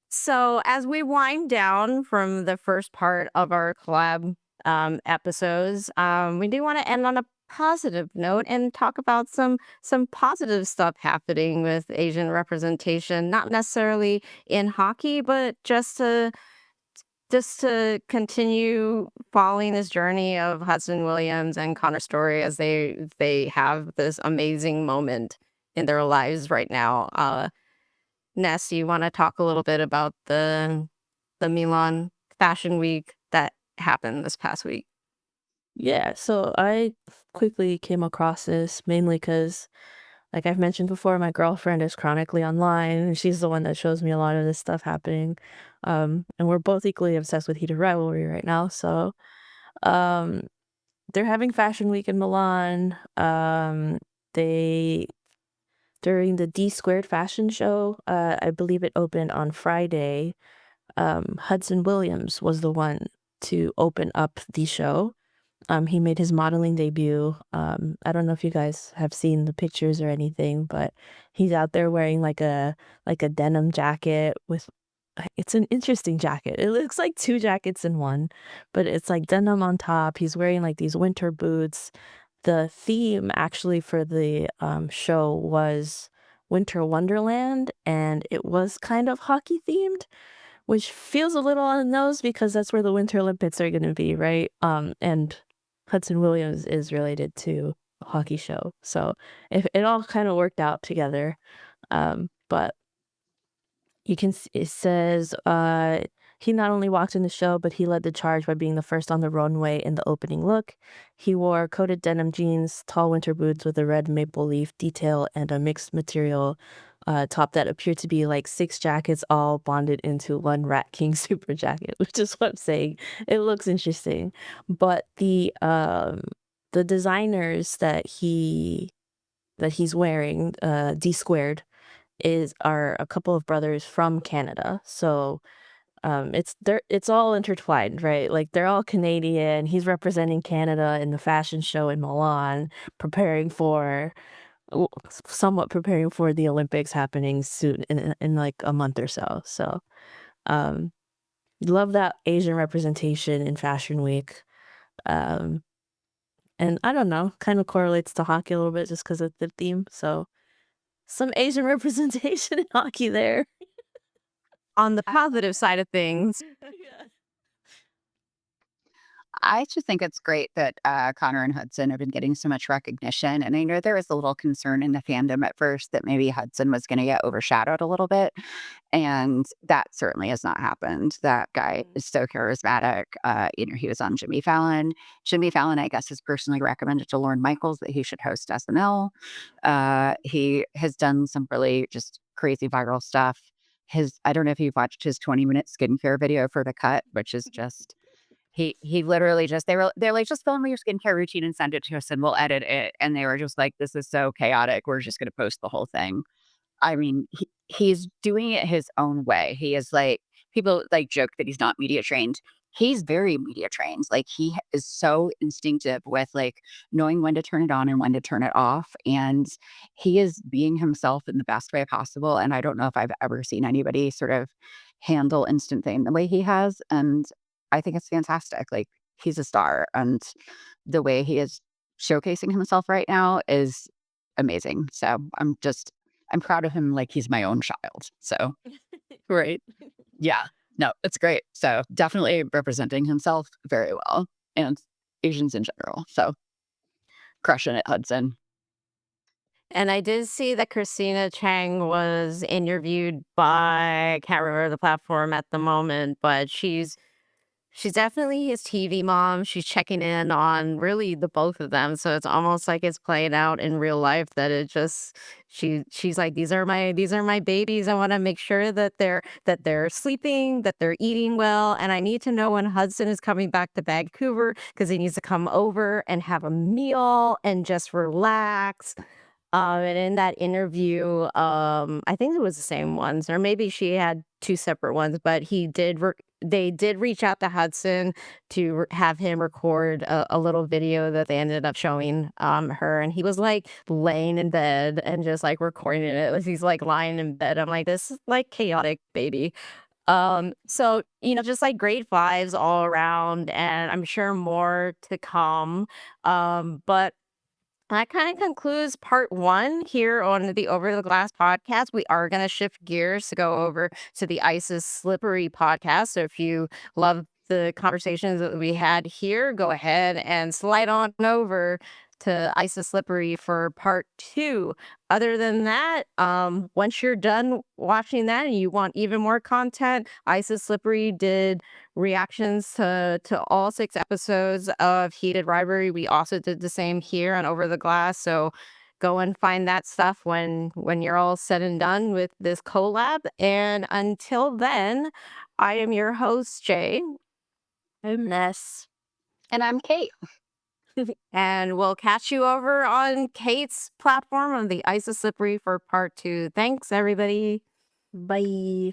Speaker 1: so as we wind down from the first part of our collab episodes, we do want to end on a positive note and talk about some positive stuff happening with Asian representation, not necessarily in hockey, but just to continue following this journey of Hudson Williams and Connor Story as they have this amazing moment in their lives right now. Ness, you want to talk a little bit about the Milan Fashion Week that happened this past week?
Speaker 2: Yeah, so I quickly came across this mainly because, like I've mentioned before, my girlfriend is chronically online, and she's the one that shows me a lot of this stuff happening. And we're both equally obsessed with Heated Rivalry right now. So, um, they're having Fashion Week in Milan. They During the Dsquared fashion show, I believe it opened on Friday. Hudson Williams was the one to open up the show. He made his modeling debut. I don't know if you guys have seen the pictures or anything, but he's out there wearing like a denim jacket with it's an interesting jacket. It looks like two jackets in one, but it's like denim on top. He's wearing like these winter boots. The theme actually for the show was Winter Wonderland, and it was kind of hockey themed, which feels a little on the nose because that's where the Winter Olympics are gonna be, right? And Hudson Williams is related to a hockey show, so it all kinda worked out together, but it says, he not only walked in the show, but he led the charge by being the first on the runway in the opening look. He wore coated denim jeans, tall winter boots with a red maple leaf detail, and a mixed material top that appeared to be like six jackets all bonded into one Rat King super jacket, which is what I'm saying. It looks interesting. But the designers that he's wearing, Dsquared, are a couple of brothers from Canada. So, it's all intertwined, right? Like, they're all Canadian. He's representing Canada in the fashion show in Milan, preparing for somewhat preparing for the Olympics happening soon in, like, a month or so. So, um, love that Asian representation in Fashion Week. Um, and I don't know, kinda correlates to hockey a little bit just because of the theme. So, some Asian representation in hockey there.
Speaker 1: On the positive side of things,
Speaker 2: Yeah.
Speaker 3: I just think it's great that Connor and Hudson have been getting so much recognition. And I know there was a little concern in the fandom at first that maybe Hudson was going to get overshadowed a little bit. And that certainly has not happened. That guy is so charismatic. You know, he was on Jimmy Fallon. Jimmy Fallon, I guess, has personally recommended to Lorne Michaels that he should host SNL. He has done some really just crazy viral stuff. I don't know if you've watched his 20-minute skincare video for The Cut, which is just he literally just they're like, "Just film me your skincare routine and send it to us, and we'll edit it." And they were just like, "This is so chaotic. We're just gonna post the whole thing." I mean, he's doing it his own way. He is like people like joke that he's not media trained. He's very media trained. Like is so instinctive with like knowing when to turn it on and when to turn it off. And he is being himself in the best way possible. And I don't know if I've ever seen anybody sort of handle instant fame the way he has. And I think it's fantastic. Like he's a star. And the way he is showcasing himself right now is amazing. So I'm just I'm proud of him like he's my own child. So
Speaker 2: Right.
Speaker 3: yeah, no, it's great. So definitely representing himself very well and Asians in general. So crushing it, Hudson.
Speaker 1: And I did see that Christina Chang was interviewed by, I can't remember the platform at the moment, but she's definitely his TV mom. She's checking in on really the both of them. So it's almost like it's playing out in real life that it just she's like, these are my babies. I want to make sure that they're sleeping, that they're eating well. And I need to know when Hudson is coming back to Vancouver because he needs to come over and have a meal and just relax. And in that interview, I think it was the same ones, or maybe she had two separate ones, but they did reach out to Hudson to have him record a little video that they ended up showing her, and he was like laying in bed and just like recording it as he's like lying in bed. I'm like, this is like chaotic, baby. So just like great vibes all around, and I'm sure more to come. But that kind of concludes part one here on the Over the Glass podcast. We are going to shift gears to go over to the ISIS Slippery podcast. So if you love the conversations that we had here, go ahead and slide on over to ISIS Slippery for part two. Other than that, once you're done watching that and you want even more content, ISIS Slippery did reactions to all 6 episodes of Heated Rivalry. We also did the same here on Over the Glass. So go and find that stuff when you're all said and done with this collab. And until then, I am your host, Jay.
Speaker 2: I'm Ness.
Speaker 3: And I'm Kate.
Speaker 1: And we'll catch you over on Kate's platform on the ISIS Slippery for part two. Thanks, everybody.
Speaker 2: Bye.